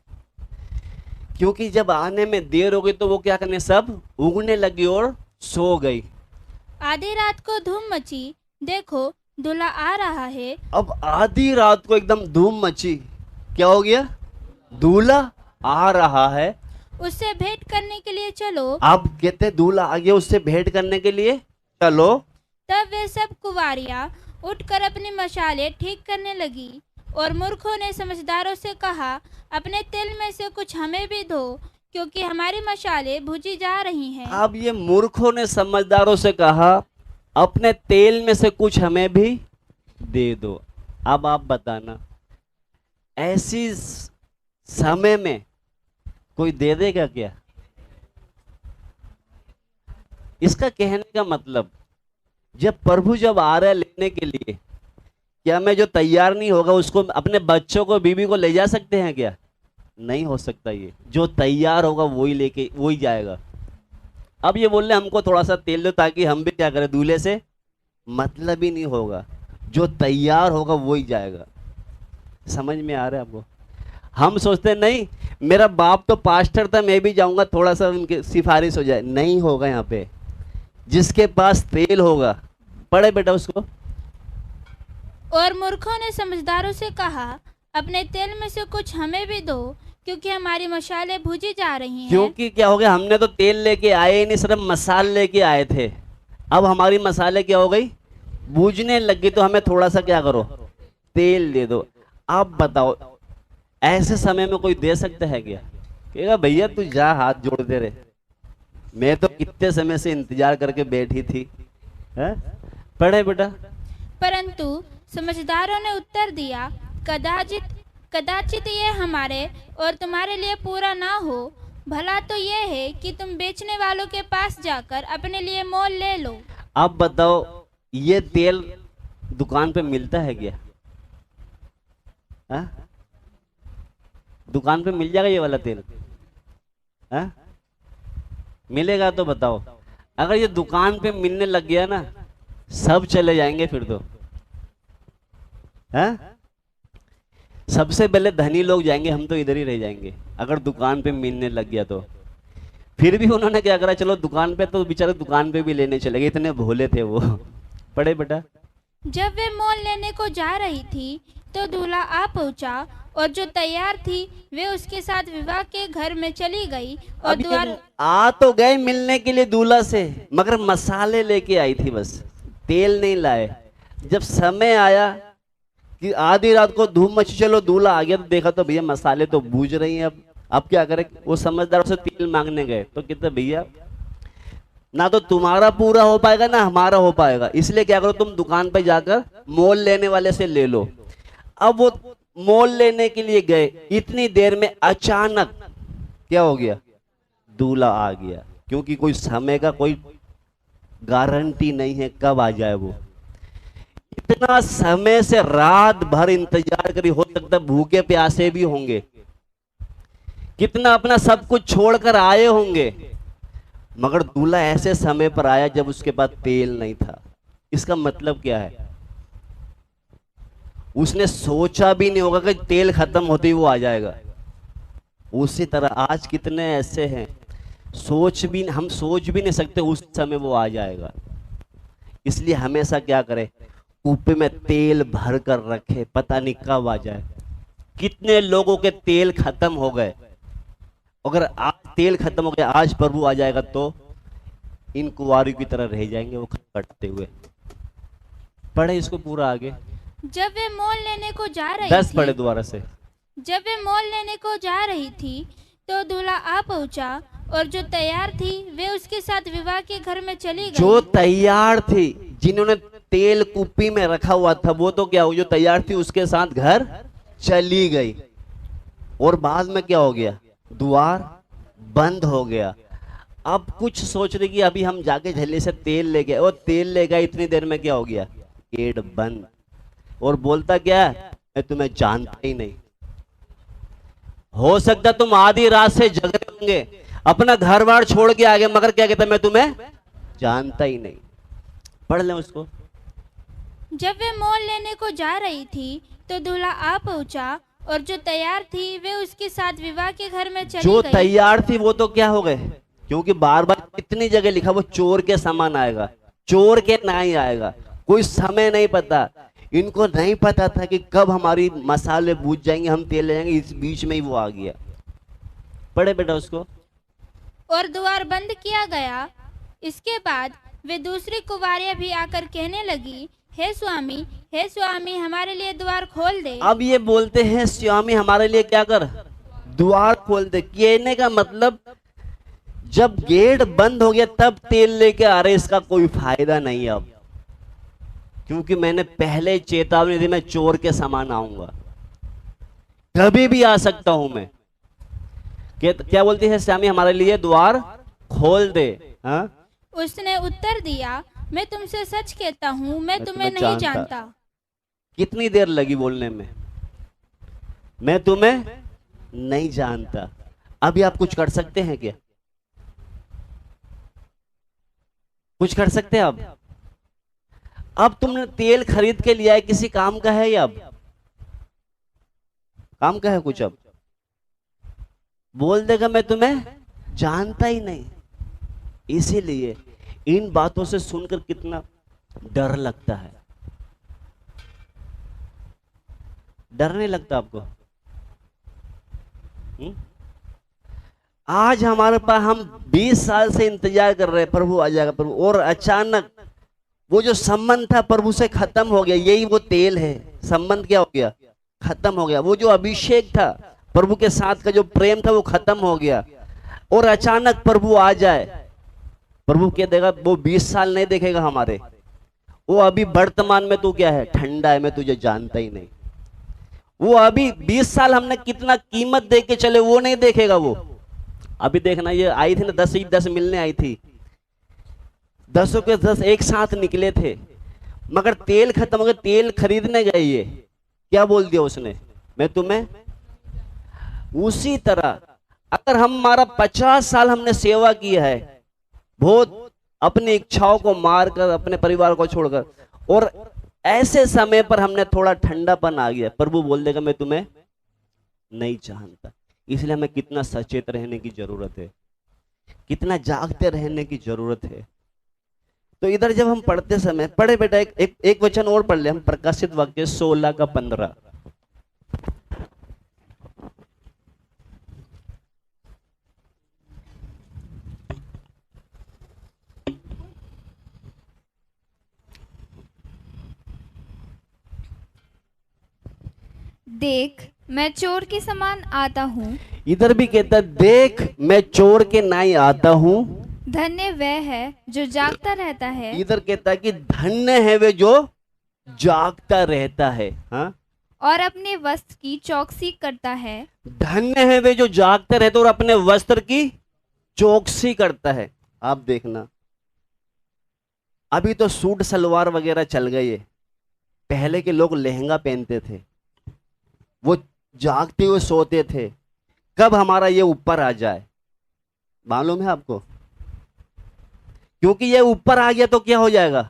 क्योंकि जब आने में देर हो गई तो वो क्या करने, सब उगने लगी और सो गई। आधी रात को धूम मची, देखो दूल्हा आ रहा है। अब आधी रात को एकदम धूम मची, क्या हो गया, दूल्हा आ रहा है, उससे भेंट करने के लिए चलो। अब कहते दूल्हा आ गया, उससे भेंट करने के लिए चलो। तब वे सब कुंवारियां उठकर अपनी मशालें ठीक करने लगी, और मूर्खों ने समझदारों से कहा, अपने तेल में से कुछ हमें भी दो, क्योंकि हमारी मशालें बुझी जा रही हैं। अब ये मूर्खों ने समझदारों से कहा, अपने तेल में से कुछ हमें भी दे दो। अब आप बताना, ऐसी समय में कोई दे देगा क्या? इसका कहने का मतलब, जब प्रभु जब आ रहा है लेने के लिए, क्या मैं जो तैयार नहीं होगा उसको, अपने बच्चों को, बीवी को ले जा सकते हैं क्या? नहीं हो सकता। ये जो तैयार होगा वही लेके वही जाएगा। अब ये बोल रहे हमको थोड़ा सा तेल दो ताकि हम भी क्या करें, दूल्हे से मतलब ही नहीं होगा, जो तैयार होगा वही जाएगा। समझ में आ रहा है आपको? हम सोचते नहीं मेरा बाप तो पास्टर था, मैं भी जाऊंगा, थोड़ा सा उनके सिफारिश हो जाए। नहीं होगा। यहाँ पे जिसके पास तेल होगा, पढ़े बेटा उसको। और मूर्खों ने समझदारों से कहा, अपने तेल में से कुछ हमें भी दो, क्योंकि हमारी मशालें बुझी जा रही हैं। क्योंकि क्या हो गया, हमने तो तेल लेके आए ही नहीं, सिर्फ मसाल लेके आए थे। अब हमारी मसाले क्या हो गई, बूझने लग गई, तो हमें थोड़ा सा क्या करो, तेल दे दो। आप बताओ, ऐसे समय में कोई दे सकता है क्या? कहेगा भैया तू जा, हाथ जोड़ते रहे, मैं तो कितने समय से इंतजार करके बैठी थी। है? पढ़े बेटा। परंतु समझदारों ने उत्तर दिया, कदाचित ये हमारे और तुम्हारे लिए पूरा ना हो। भला तो ये है कि तुम बेचने वालों के पास जाकर अपने लिए मोल ले लो। अब बताओ, ये तेल दुकान पे मिलता है क्या? हा? दुकान पे मिल जाएगा ये वाला तेल? हा? मिलेगा तो बताओ। अगर ये दुकान पे मिलने लग गया ना, सब चले जाएंगे फिर तो। हा? सबसे पहले धनी लोग जाएंगे, हम तो इधर ही रह जाएंगे। अगर दुकान पे मिलने लग गया तो फिर भी उन्होंने क्या करा, चलो दुकान पे, तो बेचारे दुकान पे भी लेने चले गए, इतने भोले थे वो। पढ़े बेटा। जब वे मोल लेने को जा रही थी तो दूल्हा आ पहुंचा, और जो तैयार थी वे उसके साथ विवाह के घर में चली गई। और अब द्वार ये आ तो गए मिलने के लिए दूल्हा से, मगर मसाले लेके आई थी बस, तेल नहीं लाए। जब समय आया कि आधी रात को धूम मची, चलो दूल्हा आ गया, तो देखा तो भैया मसाले तो बूझ रही हैं। अब क्या करें, वो समझदारों से तेल मांगने गए तो कहते भैया ना तो तुम्हारा पूरा हो पाएगा ना हमारा हो पाएगा, इसलिए क्या करो, तुम दुकान पे जाकर मोल लेने वाले से ले लो। अब वो मोल लेने के लिए गए, इतनी देर में अचानक क्या हो गया, दूल्हा आ गया। क्योंकि कोई समय का कोई गारंटी नहीं है कब आ जाए वो। इतना समय से रात भर इंतजार करी, हो सकता है भूखे प्यासे भी होंगे, कितना अपना सब कुछ छोड़कर आए होंगे, मगर दूल्हा ऐसे समय पर आया जब उसके पास तेल नहीं था। इसका मतलब क्या है, उसने सोचा भी नहीं होगा कि तेल खत्म होते ही वो आ जाएगा। उसी तरह आज कितने ऐसे हैं, हम सोच भी नहीं सकते उस समय वो आ जाएगा। इसलिए हमेशा क्या करें, कूपे में तेल भर कर रखे, पता नहीं कब आ जाए। कितने लोगों के तेल खत्म हो गए, अगर आज तेल खत्म हो गया, आज प्रभु आ जाएगा तो इन कुंवारियों की तरह रह जाएंगे वो खटखटाते हुए। पढ़े इसको पूरा आगे। जब वे मोल लेने को जा रही 10 थी, पढ़े दोबारा से। जब वे मोल लेने को जा रही थी तो दूल्हा आ पहुंचा, और जो तैयार थी वे उसके साथ विवाह के घर में चली गई। जो तैयार थी, जिन्होंने तेल कुप्पी में रखा हुआ था, वो तो क्या हो, जो तैयार थी उसके साथ घर चली गई। और बाद में क्या हो गया, द्वार बंद हो गया। अब कुछ सोच रही कि अभी हम जाके झल्ले से तेल ले गए, और तेल ले गए, इतनी देर में क्या हो गया, गेट बंद। और बोलता क्या है, मैं तुम्हें जानता ही नहीं। हो सकता तुम आधी रात से जग रहे होंगे, अपना घर बार छोड़ के आ गए, मगर क्या कहता, मैं तुम्हें जानता ही नहीं। पढ़ लें उसको। जब वे मोल लेने को जा रही थी तो दूल्हा आ पहुंचा, और जो तैयार थी वे उसके साथ विवाह के घर में चली जो गई। तैयार थी वो तो क्या हो गए, क्योंकि बार बार इतनी जगह लिखा वो चोर के समान आएगा, चोर के नहीं आएगा। कोई समय नहीं पता, इनको नहीं पता था कि कब हमारी मसाले बूझ जाएंगे, हम तेल ले जाएंगे, इस बीच में ही वो आ गया। पढ़े बेटा उसको। और द्वार बंद किया गया। इसके बाद वे दूसरी कुंवारियां भी आकर कहने लगी, हे स्वामी, हमारे लिए द्वार खोल दे। अब ये बोलते हैं स्वामी हमारे लिए क्या कर, द्वार खोल दे। कहने का मतलब जब गेट बंद हो गया तब तेल लेके आ रहे, इसका कोई फायदा नहीं अब, क्योंकि मैंने पहले चेतावनी दी, मैं चोर के समान आऊंगा, कभी भी आ सकता हूं मैं। क्या बोलती है, स्वामी हमारे लिए द्वार खोल दे। हाँ, उसने उत्तर दिया, मैं तुमसे सच कहता हूँ, मैं तुम्हें नहीं जानता। कितनी देर लगी बोलने में, मैं तुम्हें नहीं जानता। अभी आप कुछ कर सकते हैं क्या, कुछ कर सकते हैं अब तुमने तेल खरीद के लिया है, किसी काम का है, या अब काम का है कुछ, अब बोल देगा मैं तुम्हें जानता ही नहीं। इसीलिए इन बातों से सुनकर कितना डर लगता है, डर नहीं लगता आपको? आज हमारे पास, हम 20 साल से इंतजार कर रहे हैं प्रभु आ जाएगा प्रभु, और अचानक वो जो संबंध था प्रभु से खत्म हो गया। यही वो तेल है, संबंध क्या हो गया, खत्म हो गया। वो जो अभिषेक था प्रभु के साथ का, जो प्रेम था, वो खत्म हो गया। और अचानक प्रभु आ जाए, प्रभु क्या देगा, वो 20 साल नहीं देखेगा हमारे, वो अभी वर्तमान में तू क्या है, ठंडा है, मैं तुझे जानता ही नहीं। वो अभी 20 साल हमने कितना कीमत दे के चले, वो नहीं देखेगा। वो अभी देखना, ये आई थी ना 10 ही 10 मिलने आई थी, 10 के 10 एक साथ निकले थे, मगर तेल खत्म हो गया। तेल खरीदने गए, ये क्या बोल दिया उसने, मैं तुम्हें। उसी तरह अगर हमारा 50 साल हमने सेवा किया है, बहुत अपनी इच्छाओं को मारकर, अपने परिवार को छोड़कर, और ऐसे समय पर हमने थोड़ा ठंडापन आ गया, प्रभु बोल देगा मैं तुम्हें नहीं जानता। इसलिए हमें कितना सचेत रहने की जरूरत है, कितना जागते रहने की जरूरत है। तो इधर जब हम पढ़ते समय, पढ़े बेटा, एक वचन और पढ़ ले हम, प्रकाशित वाक्य 16 का 15। देख मैं चोर के समान आता हूँ। इधर भी कहता, देख मैं चोर के नहीं आता हूँ, धन्य वह है जो जागता रहता है। इधर कहता है कि धन्य है वे जो जागता रहता है। हाँ, और अपने वस्त्र की चौकसी करता है। धन्य है वे जो जागता रहता है और अपने वस्त्र की चौकसी करता है। आप देखना, अभी तो सूट सलवार वगैरह चल गए, पहले के लोग लहंगा पहनते थे, वो जागते हुए सोते थे, कब हमारा ये ऊपर आ जाए। मालूम है आपको, क्योंकि ये ऊपर आ गया तो क्या हो जाएगा,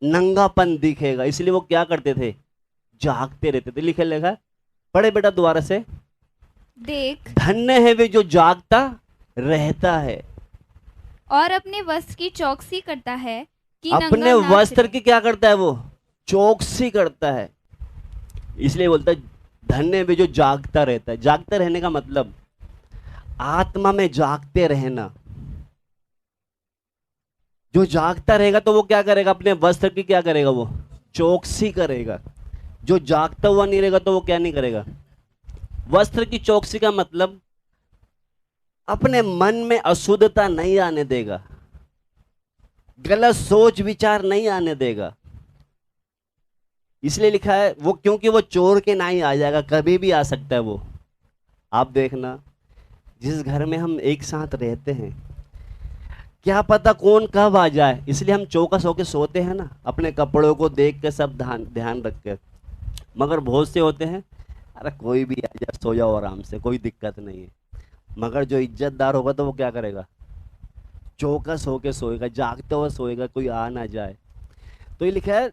नंगापन दिखेगा। इसलिए वो क्या करते थे, जागते रहते थे। लिखे लिखा, पढ़े बेटा दोबारा से। देख धन्य है वे जो जागता रहता है और अपने वस्त्र की चौकसी करता है कि अपने नंगा ना वस्त्र फिरे। की क्या करता है, वो चौकसी करता है। इसलिए बोलता है धन्य वे जो जागता रहता है। जागते रहने का मतलब आत्मा में जागते रहना। जो जागता रहेगा तो वो क्या करेगा, अपने वस्त्र की क्या करेगा, वो चौकसी करेगा। जो जागता हुआ नहीं रहेगा तो वो क्या नहीं करेगा। वस्त्र की चौकसी का मतलब अपने मन में अशुद्धता नहीं आने देगा, गलत सोच विचार नहीं आने देगा। इसलिए लिखा है वो, क्योंकि वो चोर के नहीं आ जाएगा, कभी भी आ सकता है वो। आप देखना, जिस घर में हम एक साथ रहते हैं, क्या पता कौन कब आ जाए, इसलिए हम चौकस होके सोते हैं ना, अपने कपड़ों को देख के सब ध्यान ध्यान रख के। मगर बहुत से होते हैं, अरे कोई भी आ जाए, सो जाओ आराम से, कोई दिक्कत नहीं है। मगर जो इज्जतदार होगा तो वो क्या करेगा, चौकस होके सोएगा, जागते हुए सोएगा, कोई आ ना जाए। तो ये लिखा है,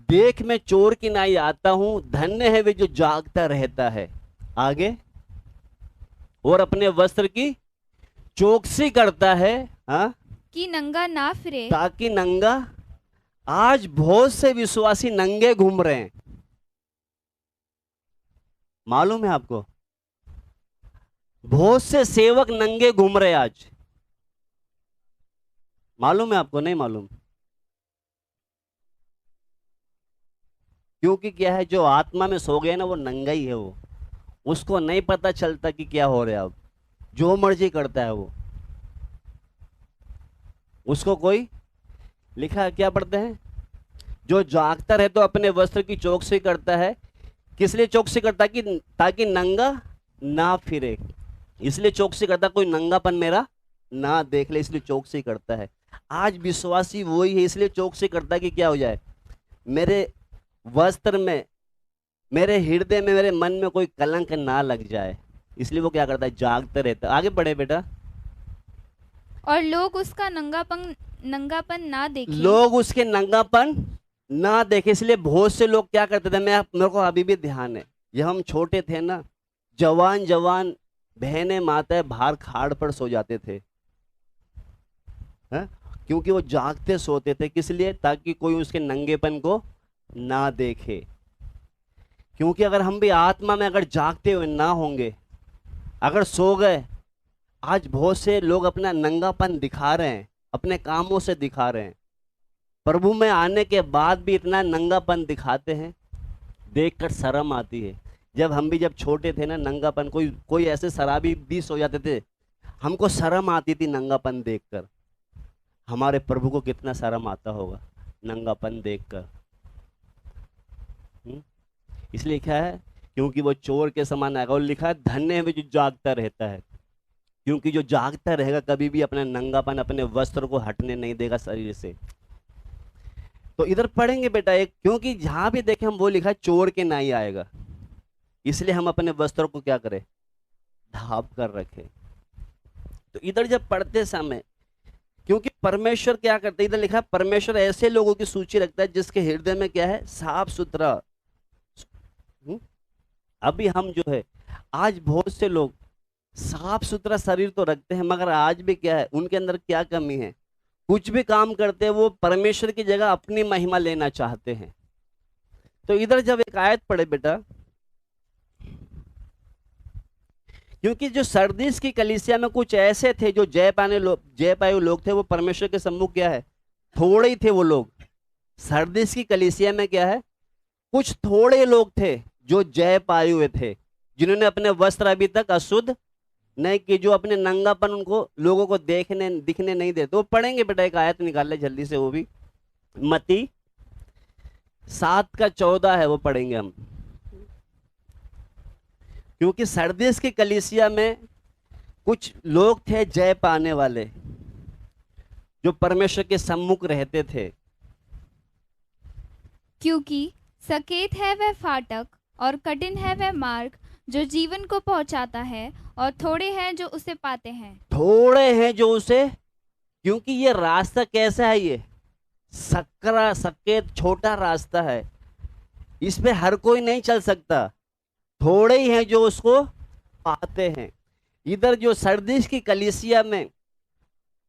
देख मैं चोर की नाई आता हूं, धन्य है वे जो जागता रहता है। आगे, और अपने वस्त्र की चौकसी करता है, हाँ, कि नंगा ना फिरे। ताकि नंगा, आज बहुत से विश्वासी नंगे घूम रहे हैं, मालूम है आपको, बहुत से सेवक नंगे घूम रहे हैं आज, मालूम है आपको, नहीं मालूम? क्योंकि क्या है, जो आत्मा में सो गया ना वो नंगा ही है, वो उसको नहीं पता चलता कि क्या हो रहा है, अब जो मर्जी करता है वो, उसको कोई, लिखा है क्या पढ़ते हैं, जो जागता रहे तो अपने वस्त्र की चौकसी करता है। किस लिए चौकसी करता है? कि ताकि नंगा ना फिरे, इसलिए चौकसी करता, कोई नंगापन मेरा ना देख ले, इसलिए चौकसी करता है। आज विश्वासी वही है, इसलिए चौकसी करता है कि क्या हो जाए, मेरे वस्त्र में, मेरे हृदय में, मेरे मन में कोई कलंक ना लग जाए, इसलिए वो क्या करता है, जागते रहता है। आगे बढ़े बेटा। और लोग उसका नंगापन ना देखें। लोग उसके नंगापन ना देखे, इसलिए बहुत से लोग क्या करते थे, मेरे को अभी भी ध्यान है, जब हम छोटे थे ना, जवान जवान बहनें माताएं बाहर खाड़ पर सो जाते थे, है? क्योंकि वो जागते सोते थे, किस लिए? ताकि कोई उसके नंगेपन को ना देखे। क्योंकि अगर हम भी आत्मा में अगर जागते हुए ना होंगे, अगर सो गए, आज बहुत से लोग अपना नंगापन दिखा रहे हैं, अपने कामों से दिखा रहे हैं, प्रभु में आने के बाद भी इतना नंगापन दिखाते हैं, देखकर शर्म आती है। जब छोटे थे ना, नंगापन, कोई ऐसे शराबी भी सो जाते थे, हमको शर्म आती थी नंगापन देखकर। हमारे प्रभु को कितना शर्म आता होगा नंगापन देखकर। इसलिए क्या है, क्योंकि वो चोर के समान आएगा। और लिखा है, धन्य है जो जागता रहता है, क्योंकि जो जागता रहेगा कभी भी अपना नंगापन, अपने वस्त्र को हटने नहीं देगा शरीर से। तो इधर पढ़ेंगे बेटा एक, क्योंकि जहां भी देखें हम वो लिखा है, चोर के नाई आएगा, इसलिए हम अपने वस्त्र को क्या करें, ढांप कर रखें। तो इधर जब पढ़ते समय, क्योंकि परमेश्वर क्या करते हैं, इधर लिखा है, परमेश्वर ऐसे लोगों की सूची रखता है जिसके हृदय में क्या है, साफ सुथरा। अभी हम जो है, आज बहुत से लोग साफ सुथरा शरीर तो रखते हैं, मगर आज भी क्या है, उनके अंदर क्या कमी है, कुछ भी काम करते हैं वो परमेश्वर की जगह अपनी महिमा लेना चाहते हैं। तो इधर जब एक आयत पढ़े बेटा, क्योंकि जो सरदीस की कलीसिया में कुछ ऐसे थे जो जय पायु लोग थे, वो परमेश्वर के सम्मुख क्या है, थोड़े ही थे वो लोग। सरदीस की कलीसिया में क्या है, कुछ थोड़े लोग थे जो जय पाए हुए थे, जिन्होंने अपने वस्त्र अभी तक अशुद्ध नहीं कि, जो अपने नंगापन उनको लोगों को दिखने नहीं देते। वो पढ़ेंगे बेटा, एक आयत निकाल ले जल्दी से, वो भी मत्ती 7:14 है, वो पढ़ेंगे हम। क्योंकि सरदीस की कलीसिया में कुछ लोग थे जय पाने वाले, जो परमेश्वर के सम्मुख रहते थे। क्योंकि सकेत है वह फाटक और कठिन है वह मार्ग जो जीवन को पहुंचाता है, और थोड़े हैं जो उसे पाते हैं। थोड़े हैं जो उसे, क्योंकि ये रास्ता कैसा है, ये सकरा सकेत छोटा रास्ता है, इस पे हर कोई नहीं चल सकता, थोड़े ही हैं जो उसको पाते हैं। इधर जो सरदीस की कलीसिया में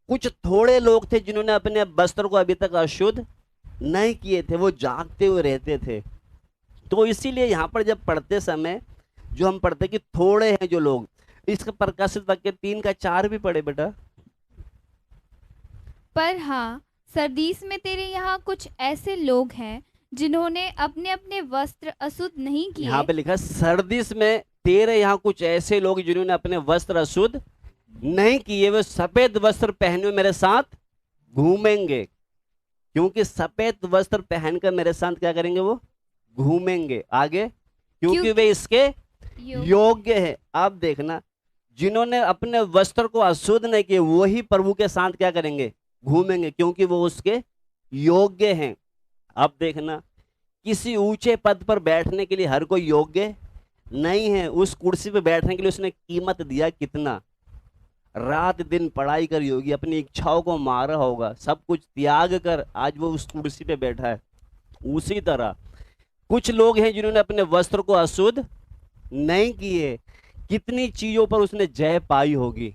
कुछ थोड़े लोग थे जिन्होंने अपने वस्त्र को अभी तक अशुद्ध नहीं किए थे, वो जागते हुए रहते थे। तो इसीलिए यहाँ पर जब पढ़ते समय जो हम पढ़ते कि थोड़े हैं जो लोग, इसका प्रकाशित वाक्य 3:4 भी पढ़े बेटा। पर हाँ, सरदीस में तेरे यहाँ कुछ ऐसे लोग हैं जिन्होंने अपने अपने वस्त्र अशुद्ध नहीं किए। यहाँ पे लिखा है, सरदीस में तेरे यहाँ कुछ ऐसे लोग जिन्होंने अपने वस्त्र अशुद्ध नहीं किए, वे सफेद वस्त्र पहने हुए मेरे साथ घूमेंगे। क्योंकि सफेद वस्त्र पहनकर मेरे साथ क्या करेंगे, वो घूमेंगे। आगे, क्योंकि वे इसके योग्य है। अब देखना, जिन्होंने अपने वस्त्र को अशुद्ध नहीं किए वही प्रभु के साथ क्या करेंगे, घूमेंगे, क्योंकि वो उसके योग्य हैं। अब देखना, किसी ऊंचे पद पर बैठने के लिए हर कोई योग्य नहीं है। उस कुर्सी पर बैठने के लिए उसने कीमत दिया कितना, रात दिन पढ़ाई करी होगी, अपनी इच्छाओं को मारा होगा, सब कुछ त्याग कर आज वो उस कुर्सी पे बैठा है। उसी तरह कुछ लोग हैं जिन्होंने अपने वस्त्र को अशुद्ध नहीं किए, कितनी चीजों पर उसने जय पाई होगी।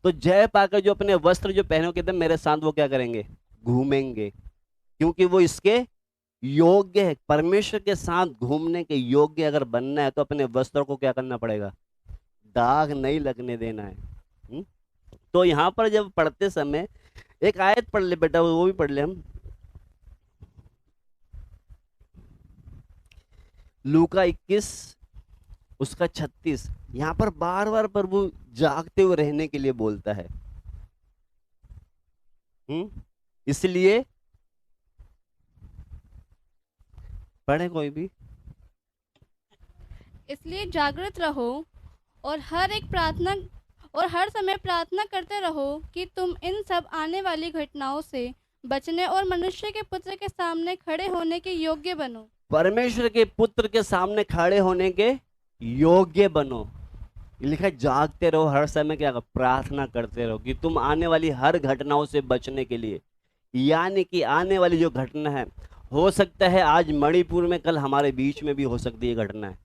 तो जय पाकर जो अपने वस्त्र जो पहने कहते हैं मेरे साथ वो क्या करेंगे, घूमेंगे, क्योंकि वो इसके योग्य है। परमेश्वर के साथ घूमने के योग्य अगर बनना है तो अपने वस्त्र को क्या करना पड़ेगा, दाग नहीं लगने देना है। तो यहां पर जब पढ़ते समय एक आयत पढ़ ले बेटा, वो भी पढ़ ले हम, लूका 21 उसका 36। यहां पर बार बार प्रभु जागते हुए रहने के लिए बोलता है। इसलिए पढ़े कोई भी। इसलिए जागृत रहो और हर समय प्रार्थना करते रहो कि तुम इन सब आने वाली घटनाओं से बचने और मनुष्य के पुत्र के सामने खड़े होने के योग्य बनो। परमेश्वर के पुत्र के सामने खड़े होने के योग्य बनो। लिखा है जागते रहो, हर समय क्या प्रार्थना करते रहो कि तुम आने वाली हर घटनाओं से बचने के लिए, यानी कि आने वाली जो घटना है, हो सकता है आज मणिपुर में, कल हमारे बीच में भी हो सकती है घटना है।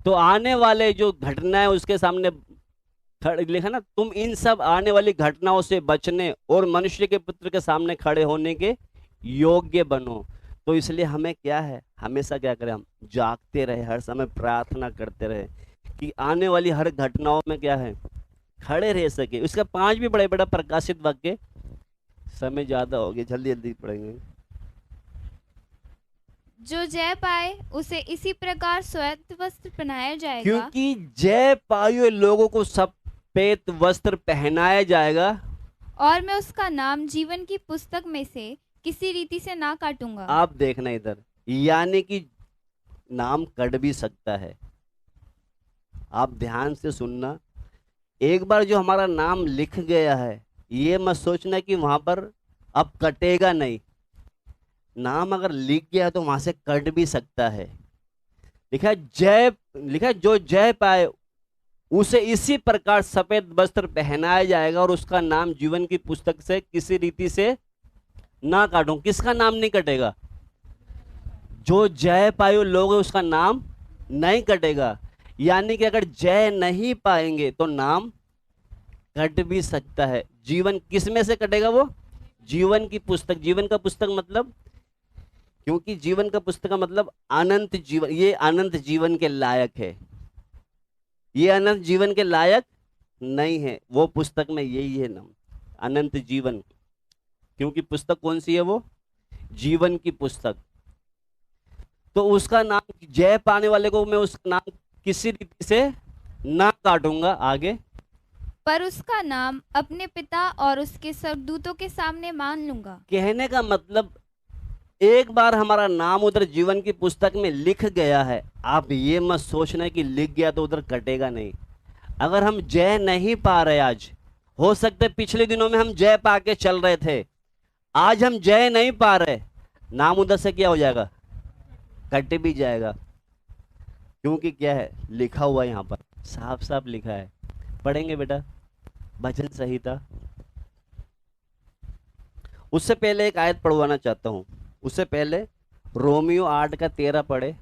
तो आने वाले जो घटना है उसके सामने लिखा ना, तुम इन सब आने वाली घटनाओं से बचने और मनुष्य के पुत्र के सामने खड़े होने के योग्य बनो। तो इसलिए हमें क्या है, हमेशा क्या करें, हम जागते रहे, हर समय प्रार्थना करते रहे कि आने वाली हर घटनाओं में क्या है, खड़े रह सके। उसका 5 भी बड़े बड़ा प्रकाशित वाक्य, समय ज्यादा हो गया, जल्दी जल्दी पढ़ेंगे। जो जय पाए उसे इसी प्रकार श्वेत वस्त्र पहनाया जाएगा, क्योंकि जय पाए हुए लोगों को सफेद वस्त्र पहनाया जाएगा, और मैं उसका नाम जीवन की पुस्तक में से किसी रीति से ना काटूंगा। आप देखना इधर, यानी कि नाम कट भी सकता है। आप ध्यान से सुनना, एक बार जो हमारा नाम लिख गया है, ये मत सोचना कि वहां पर अब कटेगा नहीं। नाम अगर लिख गया तो वहां से कट भी सकता है। लिखा है जो जय पाए उसे इसी प्रकार सफेद वस्त्र पहनाया जाएगा और उसका नाम जीवन की पुस्तक से किसी रीति से ना काटूं। किसका नाम नहीं कटेगा? जो जय पाए लोग हैं उसका नाम नहीं कटेगा। यानी कि अगर जय नहीं पाएंगे तो नाम कट भी सकता है। जीवन किस में से कटेगा? वो जीवन की पुस्तक। जीवन का पुस्तक मतलब, क्योंकि जीवन का पुस्तक का मतलब अनंत जीवन, ये अनंत जीवन के लायक है। ये अनंत जीवन के लायक नहीं है। वो पुस्तक में यही है नाम, अनंत जीवन। क्योंकि पुस्तक कौन सी है? वो जीवन की पुस्तक। तो उसका नाम, जय पाने वाले को मैं उसका नाम किसी रीति से ना काटूंगा। आगे, पर उसका नाम अपने पिता और उसके स्वर्गदूतों के सामने मान लूंगा। कहने का मतलब, एक बार हमारा नाम उधर जीवन की पुस्तक में लिख गया है, आप ये मत सोचना कि लिख गया तो उधर कटेगा नहीं। अगर हम जय नहीं पा रहे, आज हो सकता है पिछले दिनों में हम जय पा के चल रहे थे, आज हम जय नहीं पा रहे, नाम उधर से क्या हो जाएगा? कट भी जाएगा। क्योंकि क्या है लिखा हुआ है, यहाँ पर साफ साफ लिखा है। पढ़ेंगे बेटा भजन संहिता। उससे पहले एक आयत पढ़वाना चाहता हूं। उससे पहले रोमियो 8 का 13 पढ़े।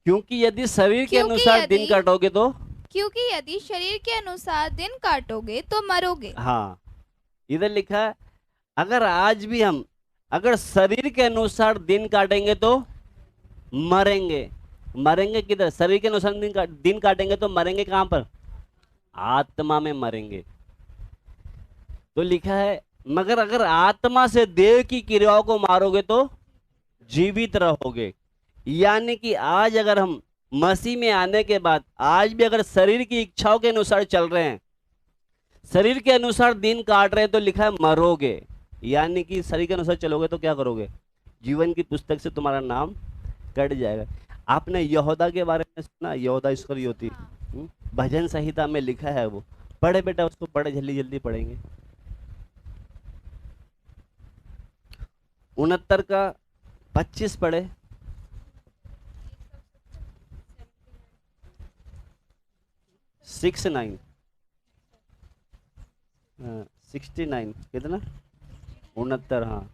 क्योंकि यदि शरीर के अनुसार दिन काटोगे तो, क्योंकि यदि शरीर के अनुसार दिन काटोगे तो मरोगे। हाँ, इधर लिखा है अगर आज भी हम अगर शरीर के अनुसार दिन काटेंगे तो मरेंगे। मरेंगे किधर? शरीर के अनुसार दिन काटेंगे तो मरेंगे कहां पर? आत्मा में मरेंगे। तो लिखा है मगर अगर आत्मा से देह की क्रियाओं को मारोगे तो जीवित रहोगे। यानी कि आज अगर हम मसीह में आने के बाद आज भी अगर शरीर की इच्छाओं के अनुसार चल रहे हैं, शरीर के अनुसार दिन काट रहे हैं, तो लिखा है मरोगे। यानी कि शरीर के अनुसार चलोगे तो क्या करोगे? जीवन की पुस्तक से तुम्हारा नाम कट जाएगा। आपने यहूदा के बारे में सुना? यहूदा इस्करियोती, भजन संहिता में लिखा है। वो पढ़े बेटा, उसको पढ़े, जल्दी जल्दी पढ़ेंगे। 69 का 25 पढ़े। 69 69 कितना? 69। हाँ,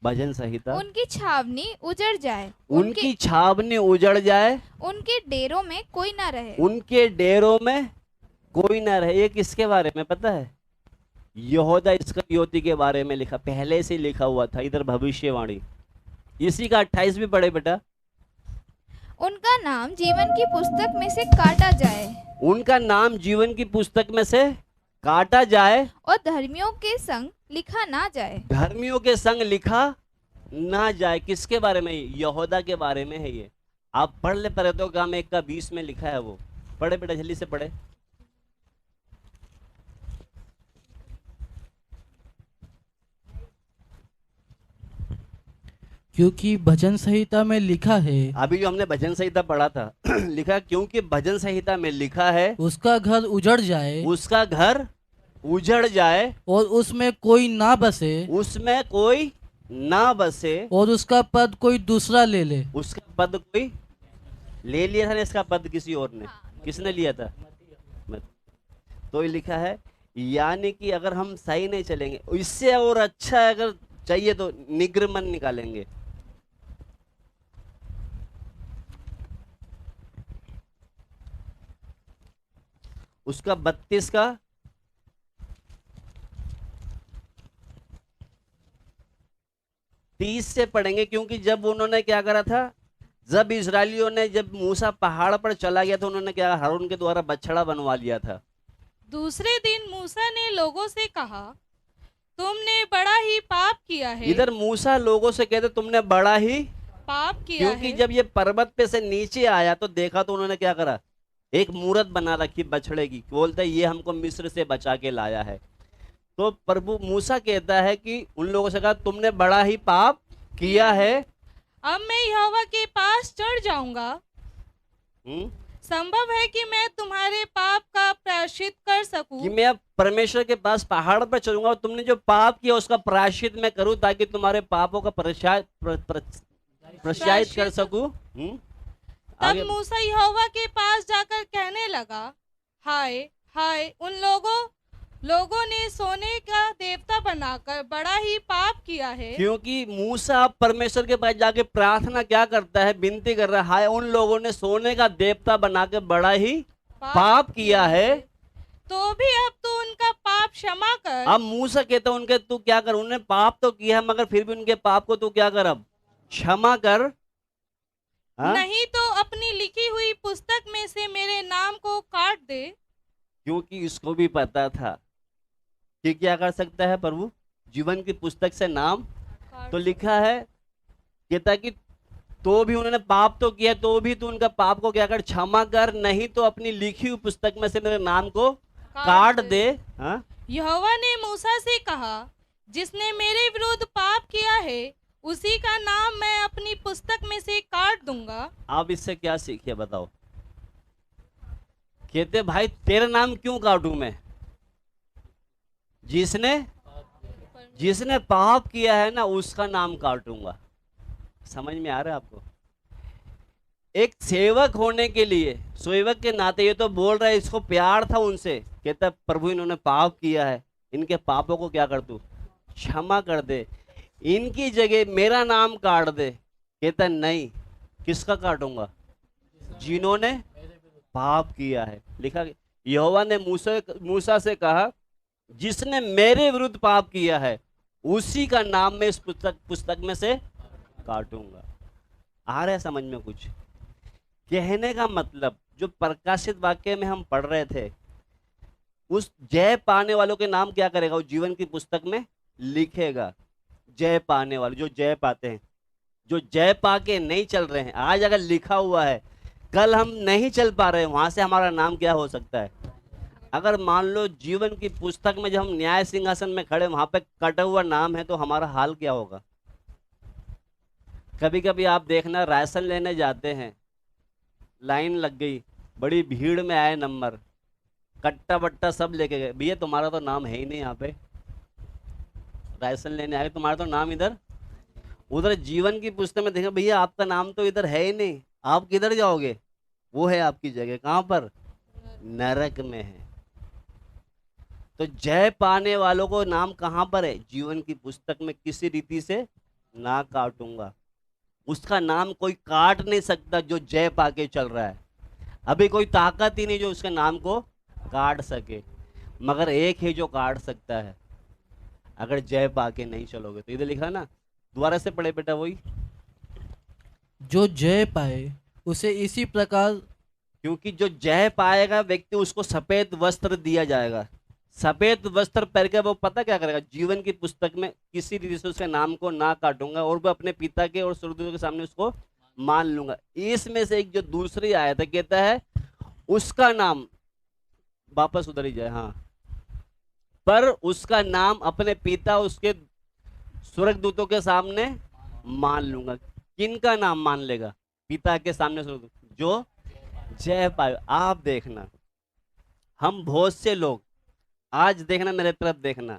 भजन संहिता। उनकी छावनी उजड़ जाए, उनकी छावनी उजड़ जाए, उनके डेरों में कोई ना रहे। उनके डेरों में कोई ना रहे। ये किसके बारे में पता है? यहूदा इस्करियोती के बारे में लिखा, पहले से लिखा हुआ था। इधर भविष्यवाणी, इसी का 28 भी पढ़े बेटा। उनका नाम जीवन की पुस्तक में से काटा जाए, उनका नाम जीवन की पुस्तक में से काटा जाए और धर्मियों के संग लिखा ना जाए। धर्मियों के संग लिखा ना जाए। किसके बारे में? यहूदा के बारे में है ये। आप पढ़ ले, प्रेरितों का काम 1 का 20 में लिखा है। वो पढ़े बेटा, जल्दी से पढ़े। क्योंकि भजन संहिता में लिखा है, अभी जो हमने भजन संहिता पढ़ा था लिखा, क्योंकि भजन संहिता में लिखा है उसका घर उजड़ जाए, उसका घर उजड़ जाए, और उसमें कोई ना बसे, उसमें कोई ना बसे, और उसका पद कोई दूसरा ले ले। उसका पद कोई ले लिया था ना, इसका पद किसी और ने। किसने लिया था? तो ये लिखा है। यानी कि अगर हम सही नहीं चलेंगे, इससे और अच्छा अगर चाहिए तो निग्रमन निकालेंगे। उसका 32 का 30 से पढ़ेंगे। क्योंकि जब उन्होंने क्या करा था, जब इजरायलियों ने, जब मूसा पहाड़ पर चला गया तो उन्होंने क्या, हारून के द्वारा बछड़ा बनवा लिया था। दूसरे दिन मूसा ने लोगों से कहा, तुमने बड़ा ही पाप किया है। इधर मूसा लोगों से कहते तुमने बड़ा ही पाप किया क्योंकि है। जब ये पर्वत पे से नीचे आया तो देखा तो उन्होंने क्या करा, एक मूरत बना रखी बछड़े की। बोलते ये हमको मिस्र से बचा के लाया है। तो प्रभु मूसा कहता है कि उन लोगों से कहा तुमने बड़ा ही पाप किया है। अब मैं यहोवा के पास चढ़ जाऊंगा। संभव है कि मैं तुम्हारे पाप का प्रायश्चित कर सकूं। कि मैं अब परमेश्वर के पास पहाड़ पर चलूंगा और तुमने जो पाप किया उसका प्रायश्चित मैं करूं, ताकि तुम्हारे पापों का प्रायश्चित कर सकूं। तब मूसा यहोवा के पास जाकर कहने लगा, हाय हाय, उन लोगों ने सोने का देवता बनाकर बड़ा ही पाप किया है। क्योंकि मूसा अब परमेश्वर के पास जाके प्रार्थना क्या करता है, विनती कर रहा है, हाय उन लोगों ने सोने का देवता बनाकर बड़ा ही पाप किया है। तो भी अब तू उनका पाप क्षमा कर। अब मूसा कहता उनके, तू क्या कर, उन्होंने पाप तो किया है मगर फिर भी उनके पाप को तू क्या कर, अब क्षमा कर। नहीं तो अपनी लिखी हुई पुस्तक में से मेरे नाम को काट दे। क्योंकि इसको भी पता था कि क्या कर सकता है प्रभु, जीवन की पुस्तक से नाम। तो लिखा है कहता कि तो भी उन्होंने पाप तो किया, तो भी तू उनका पाप को क्या कर, क्षमा कर, नहीं तो अपनी लिखी हुई पुस्तक में से मेरे नाम को काट दे। यहोवा ने मूसा से कहा, जिसने मेरे विरुद्ध पाप किया है उसी का नाम मैं अपनी पुस्तक में से काट दूंगा। आप इससे क्या सीखे बताओ? कहते भाई तेरा नाम क्यों काटूं मैं? जिसने पाप किया है ना उसका नाम काटूंगा। समझ में आ रहा है आपको? एक सेवक होने के लिए, सेवक के नाते ये तो बोल रहा है, इसको प्यार था उनसे, कहता प्रभु इन्होंने पाप किया है, इनके पापों को क्या कर, तू क्षमा कर दे, इनकी जगह मेरा नाम काट दे। कहता नहीं, किसका काटूंगा? जिन्होंने पाप किया है। लिखा यहोवा ने मूसा से कहा, जिसने मेरे विरुद्ध पाप किया है उसी का नाम मैं इस पुस्तक में से काटूंगा। आ रहा है समझ में कुछ? कहने का मतलब जो प्रकाशित वाक्य में हम पढ़ रहे थे, उस जय पाने वालों के नाम क्या करेगा, वो जीवन की पुस्तक में लिखेगा। जय पाने वाले, जो जय पाते हैं, जो जय पा के नहीं चल रहे हैं, आज अगर लिखा हुआ है, कल हम नहीं चल पा रहे हैं, वहां से हमारा नाम क्या हो सकता है? अगर मान लो जीवन की पुस्तक में जब हम न्याय सिंहासन में खड़े वहां पे कटा हुआ नाम है तो हमारा हाल क्या होगा? कभी कभी आप देखना, राशन लेने जाते हैं, लाइन लग गई, बड़ी भीड़ में आए नंबर, कट्टा बट्टा सब लेके गए, भैया तुम्हारा तो नाम है ही नहीं यहाँ पे, राशन लेने आए तुम्हारा तो नाम इधर, उधर जीवन की पुस्तक में देखा भैया आपका नाम तो इधर है ही नहीं, आप किधर जाओगे? वो है आपकी जगह कहाँ पर? नरक में है। तो जय पाने वालों को नाम कहाँ पर है? जीवन की पुस्तक में किसी रीति से ना काटूंगा। उसका नाम कोई काट नहीं सकता जो जय पाके चल रहा है। अभी कोई ताकत ही नहीं जो उसके नाम को काट सके, मगर एक ही जो काट सकता है अगर जय पाके नहीं चलोगे। तो इधर लिखा ना, दोबारा से पढ़े बेटा वही, जो जय पाए उसे इसी प्रकार, क्योंकि जो जय पाएगा व्यक्ति उसको सफेद वस्त्र दिया जाएगा। सफेद वस्त्र पहन के वो पता क्या करेगा? जीवन की पुस्तक में किसी रीति से उसके नाम को ना काटूंगा और वो अपने पिता के और स्वर्गदूतों के सामने उसको मान लूंगा। इसमें से एक जो दूसरी आयत है, कहता है उसका नाम, वापस उधर ही जाए, हाँ, पर उसका नाम अपने पिता उसके स्वर्गदूतों के सामने मान लूंगा। किनका नाम मान लेगा? पिता के सामने स्वर्गदूत, जो जय पाए। आप देखना, हम बहुत से लोग, आज देखना मेरे तरफ देखना,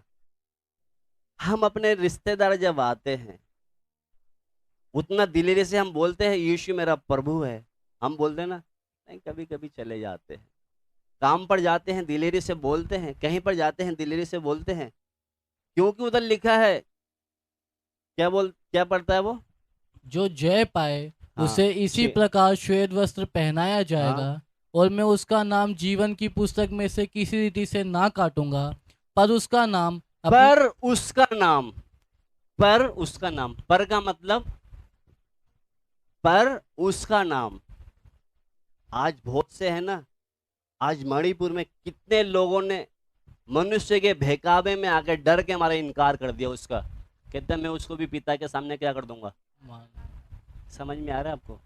हम अपने रिश्तेदार जब आते हैं उतना दिलेरी से हम बोलते हैं यीशु मेरा प्रभु है, हम बोलते हैं ना? नहीं, कभी कभी चले जाते हैं, काम पर जाते हैं दिलेरी से बोलते हैं, कहीं पर जाते हैं दिलेरी से बोलते हैं, क्योंकि उधर लिखा है, क्या पढ़ता है वो? जो जय पाए हाँ, उसे इसी प्रकार श्वेत वस्त्र पहनाया जाएगा, हाँ। और मैं उसका नाम जीवन की पुस्तक में से किसी रीति से ना काटूंगा, पर उसका नाम पर उसका नाम, पर उसका नाम, पर का मतलब पर उसका नाम। आज बहुत से है ना, आज मणिपुर में कितने लोगों ने मनुष्य के बहकावे में आकर डर के हमारा इनकार कर दिया उसका, कहते मैं उसको भी पिता के सामने क्या कर दूंगा। समझ में आ रहा है आपको?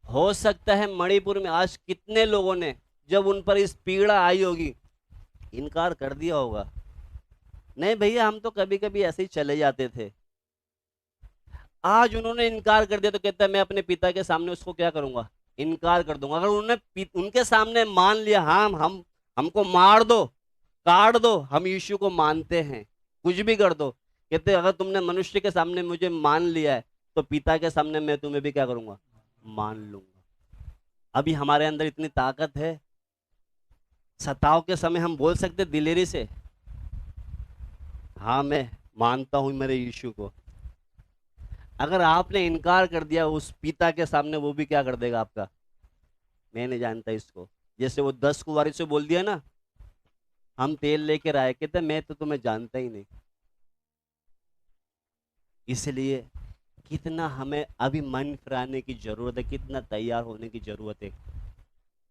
हो सकता है मणिपुर में आज कितने लोगों ने जब उन पर इस पीड़ा आई होगी इनकार कर दिया होगा, नहीं भैया हम तो कभी कभी ऐसे ही चले जाते थे। आज उन्होंने इनकार कर दिया तो कहता है मैं अपने पिता के सामने उसको क्या करूंगा? इनकार कर दूंगा। अगर उन्होंने उनके सामने मान लिया, हाँ हमको मार दो, काट दो, हम यीशु को मानते हैं, कुछ भी कर दो, कहते अगर तुमने मनुष्य के सामने मुझे मान लिया है तो पिता के सामने मैं तुम्हें भी क्या करूंगा? मान लूंगा। अभी हमारे अंदर इतनी ताकत है, सताव के समय हम बोल सकते दिलेरी से, हाँ मैं मानता हूं मेरे यीशु को। अगर आपने इनकार कर दिया उस पिता के सामने, वो भी क्या कर देगा आपका? मैं नहीं जानता इसको। जैसे वो 10 कुंवारी से बोल दिया ना, हम तेल लेकर आए, कहते मैं तो तुम्हें जानता ही नहीं। इसलिए कितना हमें अभी मन फिराने की जरूरत है, कितना तैयार होने की जरूरत है।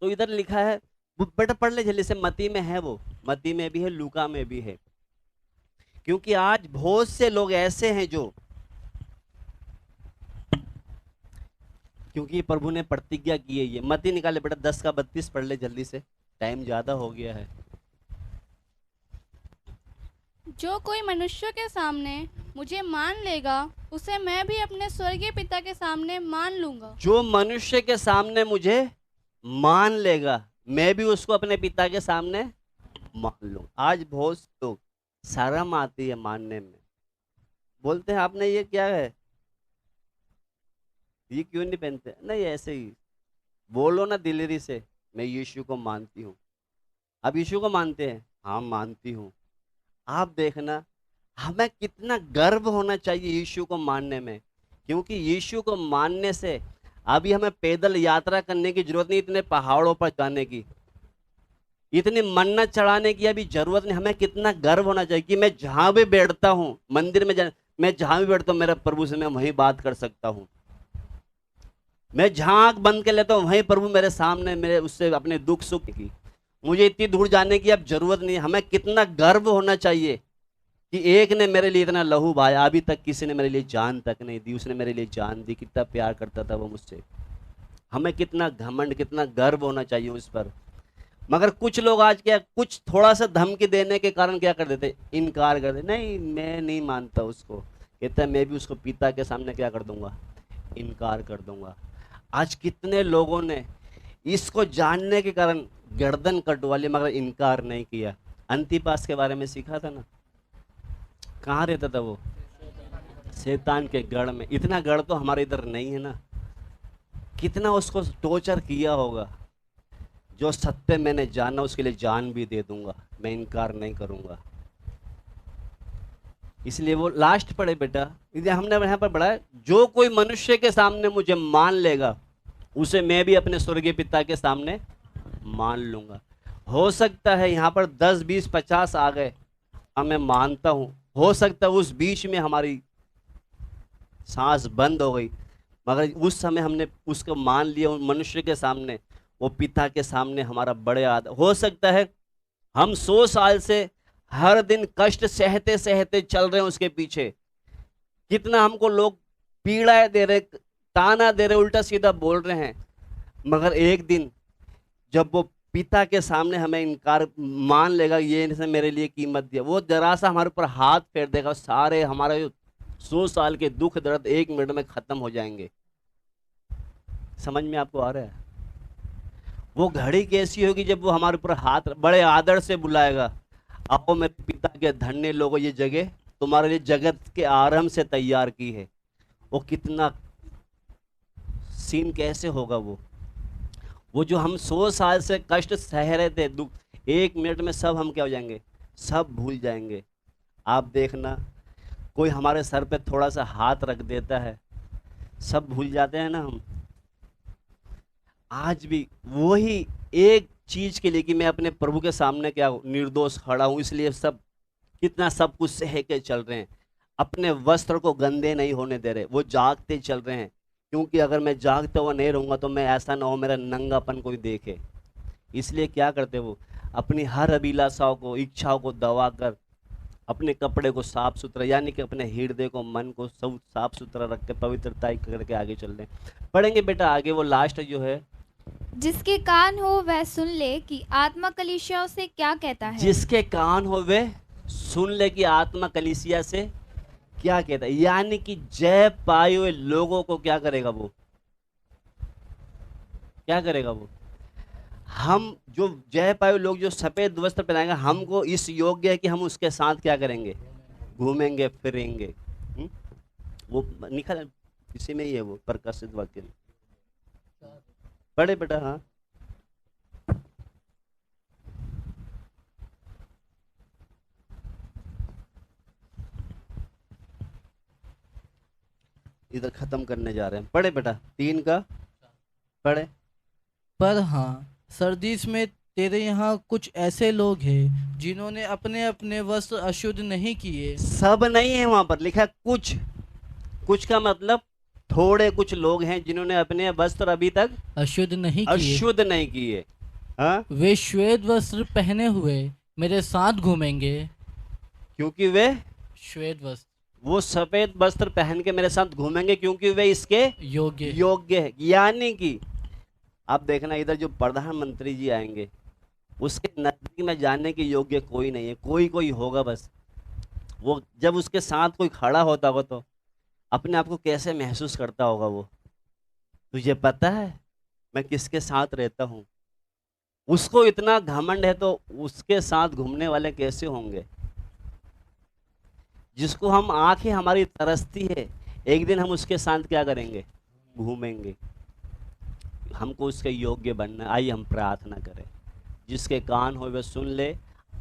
तो इधर लिखा है, वो बेटा पढ़ ले जल्दी से, मती में है, वो मती में भी है, लूका में भी है। क्योंकि आज बहुत से लोग ऐसे हैं जो, क्योंकि प्रभु ने प्रतिज्ञा की है, ये मती निकाले बेटा, 10 का 32 पढ़ ले जल्दी से, टाइम ज्यादा हो गया है। जो कोई मनुष्य के सामने मुझे मान लेगा उसे मैं भी अपने स्वर्गीय पिता के सामने मान लूंगा। जो मनुष्य के सामने मुझे मान लेगा मैं भी उसको अपने पिता के सामने मान लूं। आज बहुत लोग शर्म आती है मानने में, बोलते हैं आपने ये क्या है, ये क्यों नहीं पहनते? नहीं ऐसे ही बोलो ना दिलेरी से, मैं यीशु को मानती हूँ। अब यीशु को मानते हैं? हाँ मानती हूँ। आप देखना हमें कितना गर्व होना चाहिए यीशु को मानने में, क्योंकि यीशु को मानने से अभी हमें पैदल यात्रा करने की जरूरत नहीं, इतने पहाड़ों पर जाने की, इतनी मन्नत चढ़ाने की अभी जरूरत नहीं। हमें कितना गर्व होना चाहिए कि मैं जहां भी बैठता हूँ, मंदिर में मैं जहां भी बैठता हूँ मेरे प्रभु से मैं वहीं बात कर सकता हूँ। मैं जहां आंख बंद कर लेता हूँ वहीं प्रभु मेरे सामने, मेरे उससे अपने दुख सुख की, मुझे इतनी दूर जाने की अब जरूरत नहीं। हमें कितना गर्व होना चाहिए कि एक ने मेरे लिए इतना लहू बहाया, अभी तक किसी ने मेरे लिए जान तक नहीं दी, उसने मेरे लिए जान दी। कितना प्यार करता था वो मुझसे। हमें कितना घमंड, कितना गर्व होना चाहिए उस पर। मगर कुछ लोग आज क्या, कुछ थोड़ा सा धमकी देने के कारण क्या कर देते, इनकार कर देते, नहीं मैं नहीं मानता उसको। कहता है मैं भी उसको पिता के सामने क्या कर दूंगा, इनकार कर दूंगा। आज कितने लोगों ने इसको जानने के कारण गर्दन कटवा ली मगर इनकार नहीं किया। अंतिपास के बारे में सीखा था ना, कहाँ रहता था वो, शैतान के गढ़ में। इतना गढ़ तो हमारे इधर नहीं है ना। कितना उसको टॉर्चर किया होगा। जो सत्य मैंने जाना उसके लिए जान भी दे दूंगा, मैं इनकार नहीं करूंगा। इसलिए वो लास्ट पढ़े बेटा, इसलिए हमने यहाँ पर पढ़ा है, जो कोई मनुष्य के सामने मुझे मान लेगा उसे मैं भी अपने स्वर्गीय पिता के सामने मान लूंगा। हो सकता है यहाँ पर 10, 20, 50 आ गए, हाँ मैं मानता हूँ। हो सकता है उस बीच में हमारी सांस बंद हो गई, मगर उस समय हमने उसको मान लिया। उन मनुष्य के सामने, वो पिता के सामने हमारा बड़े आदर। हो सकता है हम 100 साल से हर दिन कष्ट सहते सहते चल रहे हैं उसके पीछे। कितना हमको लोग पीड़ा दे रहे, ताना दे रहे, उल्टा सीधा बोल रहे हैं, मगर एक दिन जब वो पिता के सामने हमें इनकार मान लेगा, ये इसने मेरे लिए कीमत दिया, वो जरा सा हमारे ऊपर हाथ फेर देगा, सारे हमारे 100 साल के दुख दर्द 1 मिनट में खत्म हो जाएंगे। समझ में आपको आ रहा है? वो घड़ी कैसी होगी जब वो हमारे ऊपर हाथ बड़े आदर से बुलाएगा, आओ मेरे पिता के धन्य लोगों, ये जगह तुम्हारे लिए जगत के आरंभ से तैयार की है। वो कितना सीन कैसे होगा वो जो हम 100 साल से कष्ट सह रहे थे, दुख, 1 मिनट में सब हम क्या हो जाएंगे, सब भूल जाएंगे। आप देखना, कोई हमारे सर पे थोड़ा सा हाथ रख देता है, सब भूल जाते हैं ना हम। आज भी वही एक चीज के लिए कि मैं अपने प्रभु के सामने क्या निर्दोष खड़ा हूं, इसलिए सब कितना सब कुछ सह के चल रहे हैं। अपने वस्त्र को गंदे नहीं होने दे रहे, वो जागते चल रहे हैं। क्योंकि अगर मैं जागता हुआ नहीं रहूंगा तो मैं ऐसा ना हो मेरा नंगापन कोई देखे। इसलिए क्या करते वो, अपनी हर अभिलाषाओं को, इच्छाओं को दबा कर अपने कपड़े को साफ सुथरा, यानी कि अपने हृदय को, मन को सब साफ सुथरा रख के पवित्रता करके आगे चल रहे हैं। पढ़ेंगे बेटा आगे, वो लास्ट जो है, जिसके कान हो वह सुन ले कि आत्मा कलीसियाओं से क्या कहता है। जिसके कान हो वे सुन ले कि आत्मा कलीसिया से क्या कहता है। यानी कि जय पाए हुए लोगों को क्या करेगा वो, क्या करेगा वो, हम जो जय पाए हुए लोग जो सफेद वस्त्र पहनाएंगे, हमको इस योग्य है कि हम उसके साथ क्या करेंगे, घूमेंगे फिरेंगे। वो निकल इसी में ही है वो प्रकाशित वाक्य। पढ़े बेटा। हाँ इधर खत्म करने जा रहे हैं। पढ़े बेटा 3 का पढ़े। पर हाँ, सरदीस में तेरे यहाँ कुछ ऐसे लोग हैं जिन्होंने अपने अपने वस्त्र अशुद्ध नहीं किए। सब नहीं है, वहां पर लिखा कुछ। कुछ का मतलब थोड़े कुछ लोग हैं जिन्होंने अपने वस्त्र अभी तक अशुद्ध नहीं किए। अशुद्ध नहीं किए। हाँ, वे श्वेत वस्त्र पहने हुए मेरे साथ घूमेंगे। क्योंकि वे श्वेत वस्त्र, वो सफेद वस्त्र पहन के मेरे साथ घूमेंगे क्योंकि वे इसके योग्य है। यानी कि आप देखना, इधर जो प्रधानमंत्री जी आएंगे उसके नजदीक में जाने के योग्य कोई नहीं है, कोई होगा बस। वो जब उसके साथ कोई खड़ा होता होगा तो अपने आप को कैसे महसूस करता होगा वो। तुझे पता है मैं किसके साथ रहता हूँ। उसको इतना घमंड है तो उसके साथ घूमने वाले कैसे होंगे। जिसको हम आंखें हमारी तरसती है, एक दिन हम उसके साथ क्या करेंगे, घूमेंगे। हमको उसके योग्य बनना। आइए हम प्रार्थना करें। जिसके कान हो वे सुन ले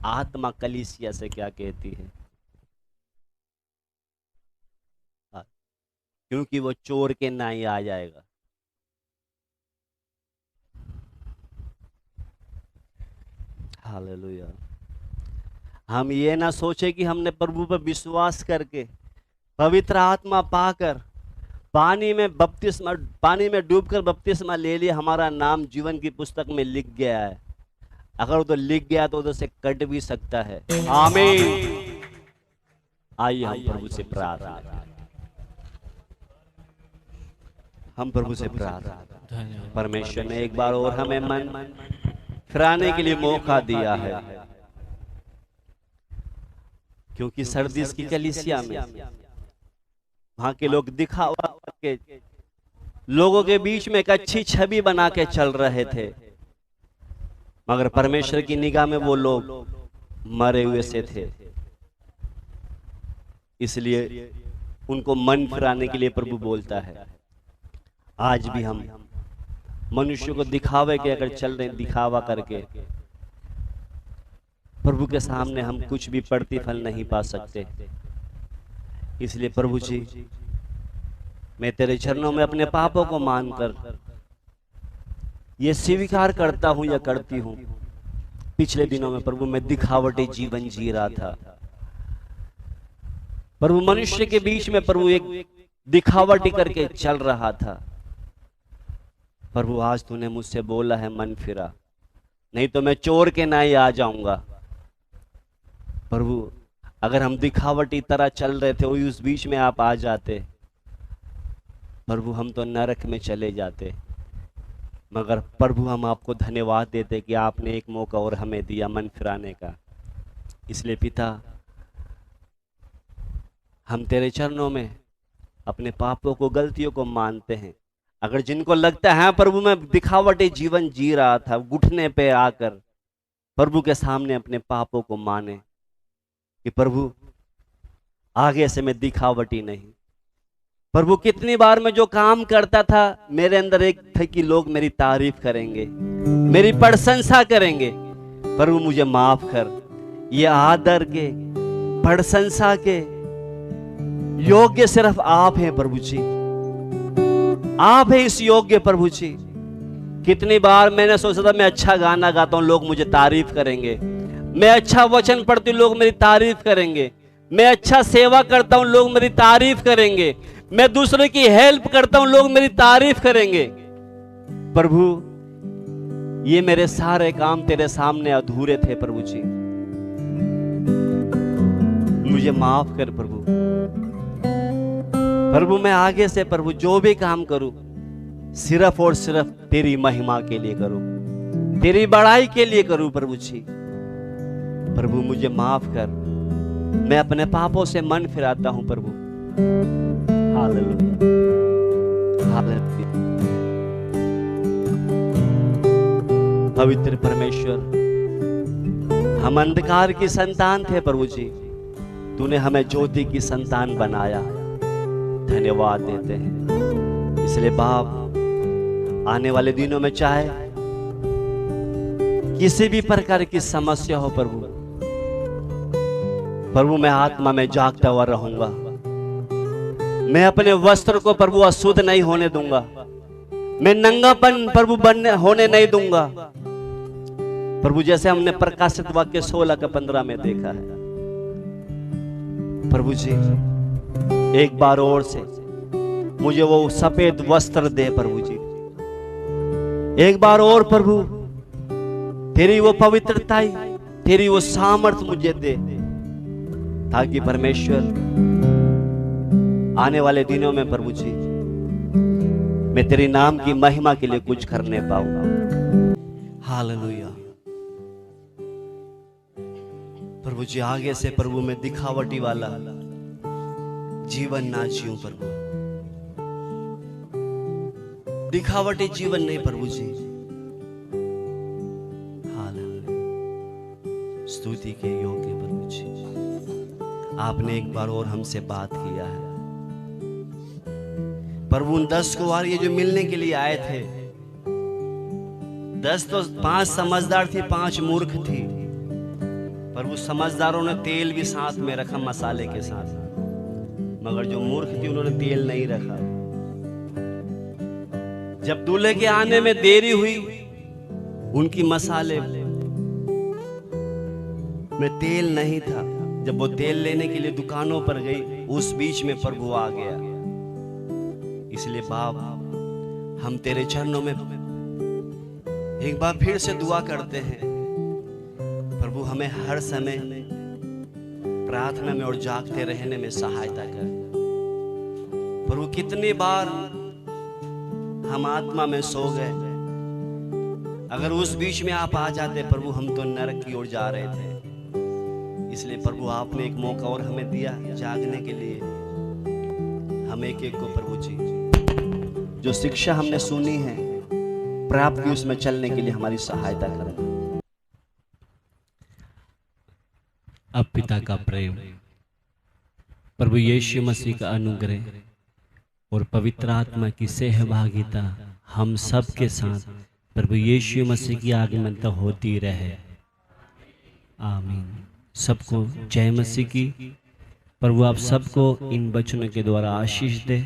आत्मा कलीसिया से क्या कहती है। क्योंकि वो चोर के ना ही आ जाएगा। हालेलुया। हम ये ना सोचे कि हमने प्रभु पर विश्वास करके पवित्र आत्मा पाकर पानी में डूबकर बपतिस्मा ले लिया, हमारा नाम जीवन की पुस्तक में लिख गया है। अगर उधर लिख गया तो उधर से कट भी सकता है। आमीन। आइए हम प्रभु से प्रार्थना करें। हम प्रभु से प्रार्थना करें। धन्यवाद। परमेश्वर ने एक बार और हमें मन फिराने के लिए मौका दिया है, क्योंकि सरदीस की कलीसिया में वहां के लोग दिखावा करके लोगों के बीच में एक अच्छी छवि बना के चल रहे थे, मगर परमेश्वर की निगाह में वो लोग मरे हुए से थे। इसलिए उनको मन फिराने के लिए प्रभु बोलता है, आज भी हम मनुष्य को दिखावे के अगर चल रहे, दिखावा करके प्रभु के सामने हम कुछ भी प्रतिफल नहीं पा सकते। इसलिए प्रभु जी, मैं तेरे चरणों में अपने पापों को मानकर ये स्वीकार करता हूं या करती हूं, पिछले दिनों में प्रभु मैं दिखावटी जीवन जी रहा था। प्रभु मनुष्य के बीच में प्रभु एक दिखावटी करके चल रहा था। प्रभु आज तूने मुझसे बोला है मन फिरा, नहीं तो मैं चोर के नाई आ जाऊंगा। प्रभु अगर हम दिखावटी तरह चल रहे थे, वही उस बीच में आप आ जाते, प्रभु हम तो नरक में चले जाते। मगर प्रभु हम आपको धन्यवाद देते कि आपने एक मौका और हमें दिया मन फिराने का। इसलिए पिता, हम तेरे चरणों में अपने पापों को, गलतियों को मानते हैं। अगर जिनको लगता है प्रभु मैं दिखावटी जीवन जी रहा था, घुटने पे आकर प्रभु के सामने अपने पापों को माने कि प्रभु आगे से मैं दिखावटी नहीं। प्रभु कितनी बार मैं जो काम करता था, मेरे अंदर एक था कि लोग मेरी तारीफ करेंगे, मेरी प्रशंसा करेंगे। प्रभु मुझे माफ कर। ये आदर के, प्रशंसा के योग्य सिर्फ आप हैं प्रभु जी, आप हैं इस योग्य प्रभु जी। कितनी बार मैंने सोचा था मैं अच्छा गाना गाता हूं, लोग मुझे तारीफ करेंगे। मैं अच्छा वचन पढ़ती हूं, लोग मेरी तारीफ करेंगे। मैं अच्छा सेवा करता हूं, लोग मेरी तारीफ करेंगे। मैं दूसरे की हेल्प करता हूं, लोग मेरी तारीफ करेंगे। प्रभु ये मेरे सारे काम तेरे सामने अधूरे थे प्रभु जी, मुझे माफ कर प्रभु। प्रभु मैं आगे से प्रभु जो भी काम करूं, सिर्फ और सिर्फ तेरी महिमा के लिए करूं, तेरी बड़ाई के लिए करूं प्रभु जी। प्रभु मुझे माफ कर, मैं अपने पापों से मन फिराता हूं प्रभु। Hallelujah, hallelujah. पवित्र परमेश्वर, हम अंधकार की संतान थे प्रभु जी, तूने हमें ज्योति की संतान बनाया। धन्यवाद देते हैं। इसलिए बाप, आने वाले दिनों में चाहे किसी भी प्रकार की समस्या हो प्रभु मैं आत्मा में जागता हुआ रहूंगा। मैं अपने वस्त्र को प्रभु अशुद्ध नहीं होने दूंगा। मैं नंगापन प्रभु होने नहीं दूंगा प्रभु, जैसे हमने प्रकाशित वाक्य 16 का 15 में देखा है। प्रभु जी एक बार और से मुझे वो सफेद वस्त्र दे प्रभु जी। एक बार और प्रभु तेरी वो पवित्रता, तेरी वो सामर्थ्य मुझे दे, ताकि परमेश्वर आने वाले दिनों में प्रभु जी मैं तेरे नाम की महिमा के लिए कुछ करने पाऊंगा। हालेलुया। प्रभु जी आगे से प्रभु मैं दिखावटी वाला जीवन ना जीऊं प्रभु, दिखावटी जीवन नहीं प्रभु जी। हालेलुया, स्तुति के योग्य प्रभु जी। आपने एक बार और हमसे बात किया है प्रभु। उन 10 कुंवार ये जो मिलने के लिए आए थे, 10 तो 5 समझदार थी, 5 मूर्ख थी। प्रभु समझदारों ने तेल भी साथ में रखा मसाले के साथ, मगर जो मूर्ख थी उन्होंने तेल नहीं रखा। जब दूल्हे के आने में देरी हुई, उनकी मसाले में तेल नहीं था। जब वो तेल लेने के लिए दुकानों पर गई, उस बीच में प्रभु आ गया। इसलिए बाप, हम तेरे चरणों में एक बार फिर से दुआ करते हैं प्रभु, हमें हर समय प्रार्थना में और जागते रहने में सहायता कर। प्रभु कितनी बार हम आत्मा में सो गए, अगर उस बीच में आप आ जाते प्रभु, हम तो नरक की ओर जा रहे थे। इसलिए प्रभु आपने एक मौका और हमें दिया जागने के लिए। हम एक एक को प्रभु जी जो शिक्षा हमने सुनी है प्राप्त की, उसमें चलने के लिए हमारी सहायता करें। अब पिता का प्रेम, प्रभु यीशु मसीह का अनुग्रह और पवित्र आत्मा की सहभागिता हम सब के साथ प्रभु यीशु मसीह की आगमन तक होती रहे। आमीन। सबको जय मसीह की। प्रभु आप सबको इन वचनों के द्वारा आशीष दे।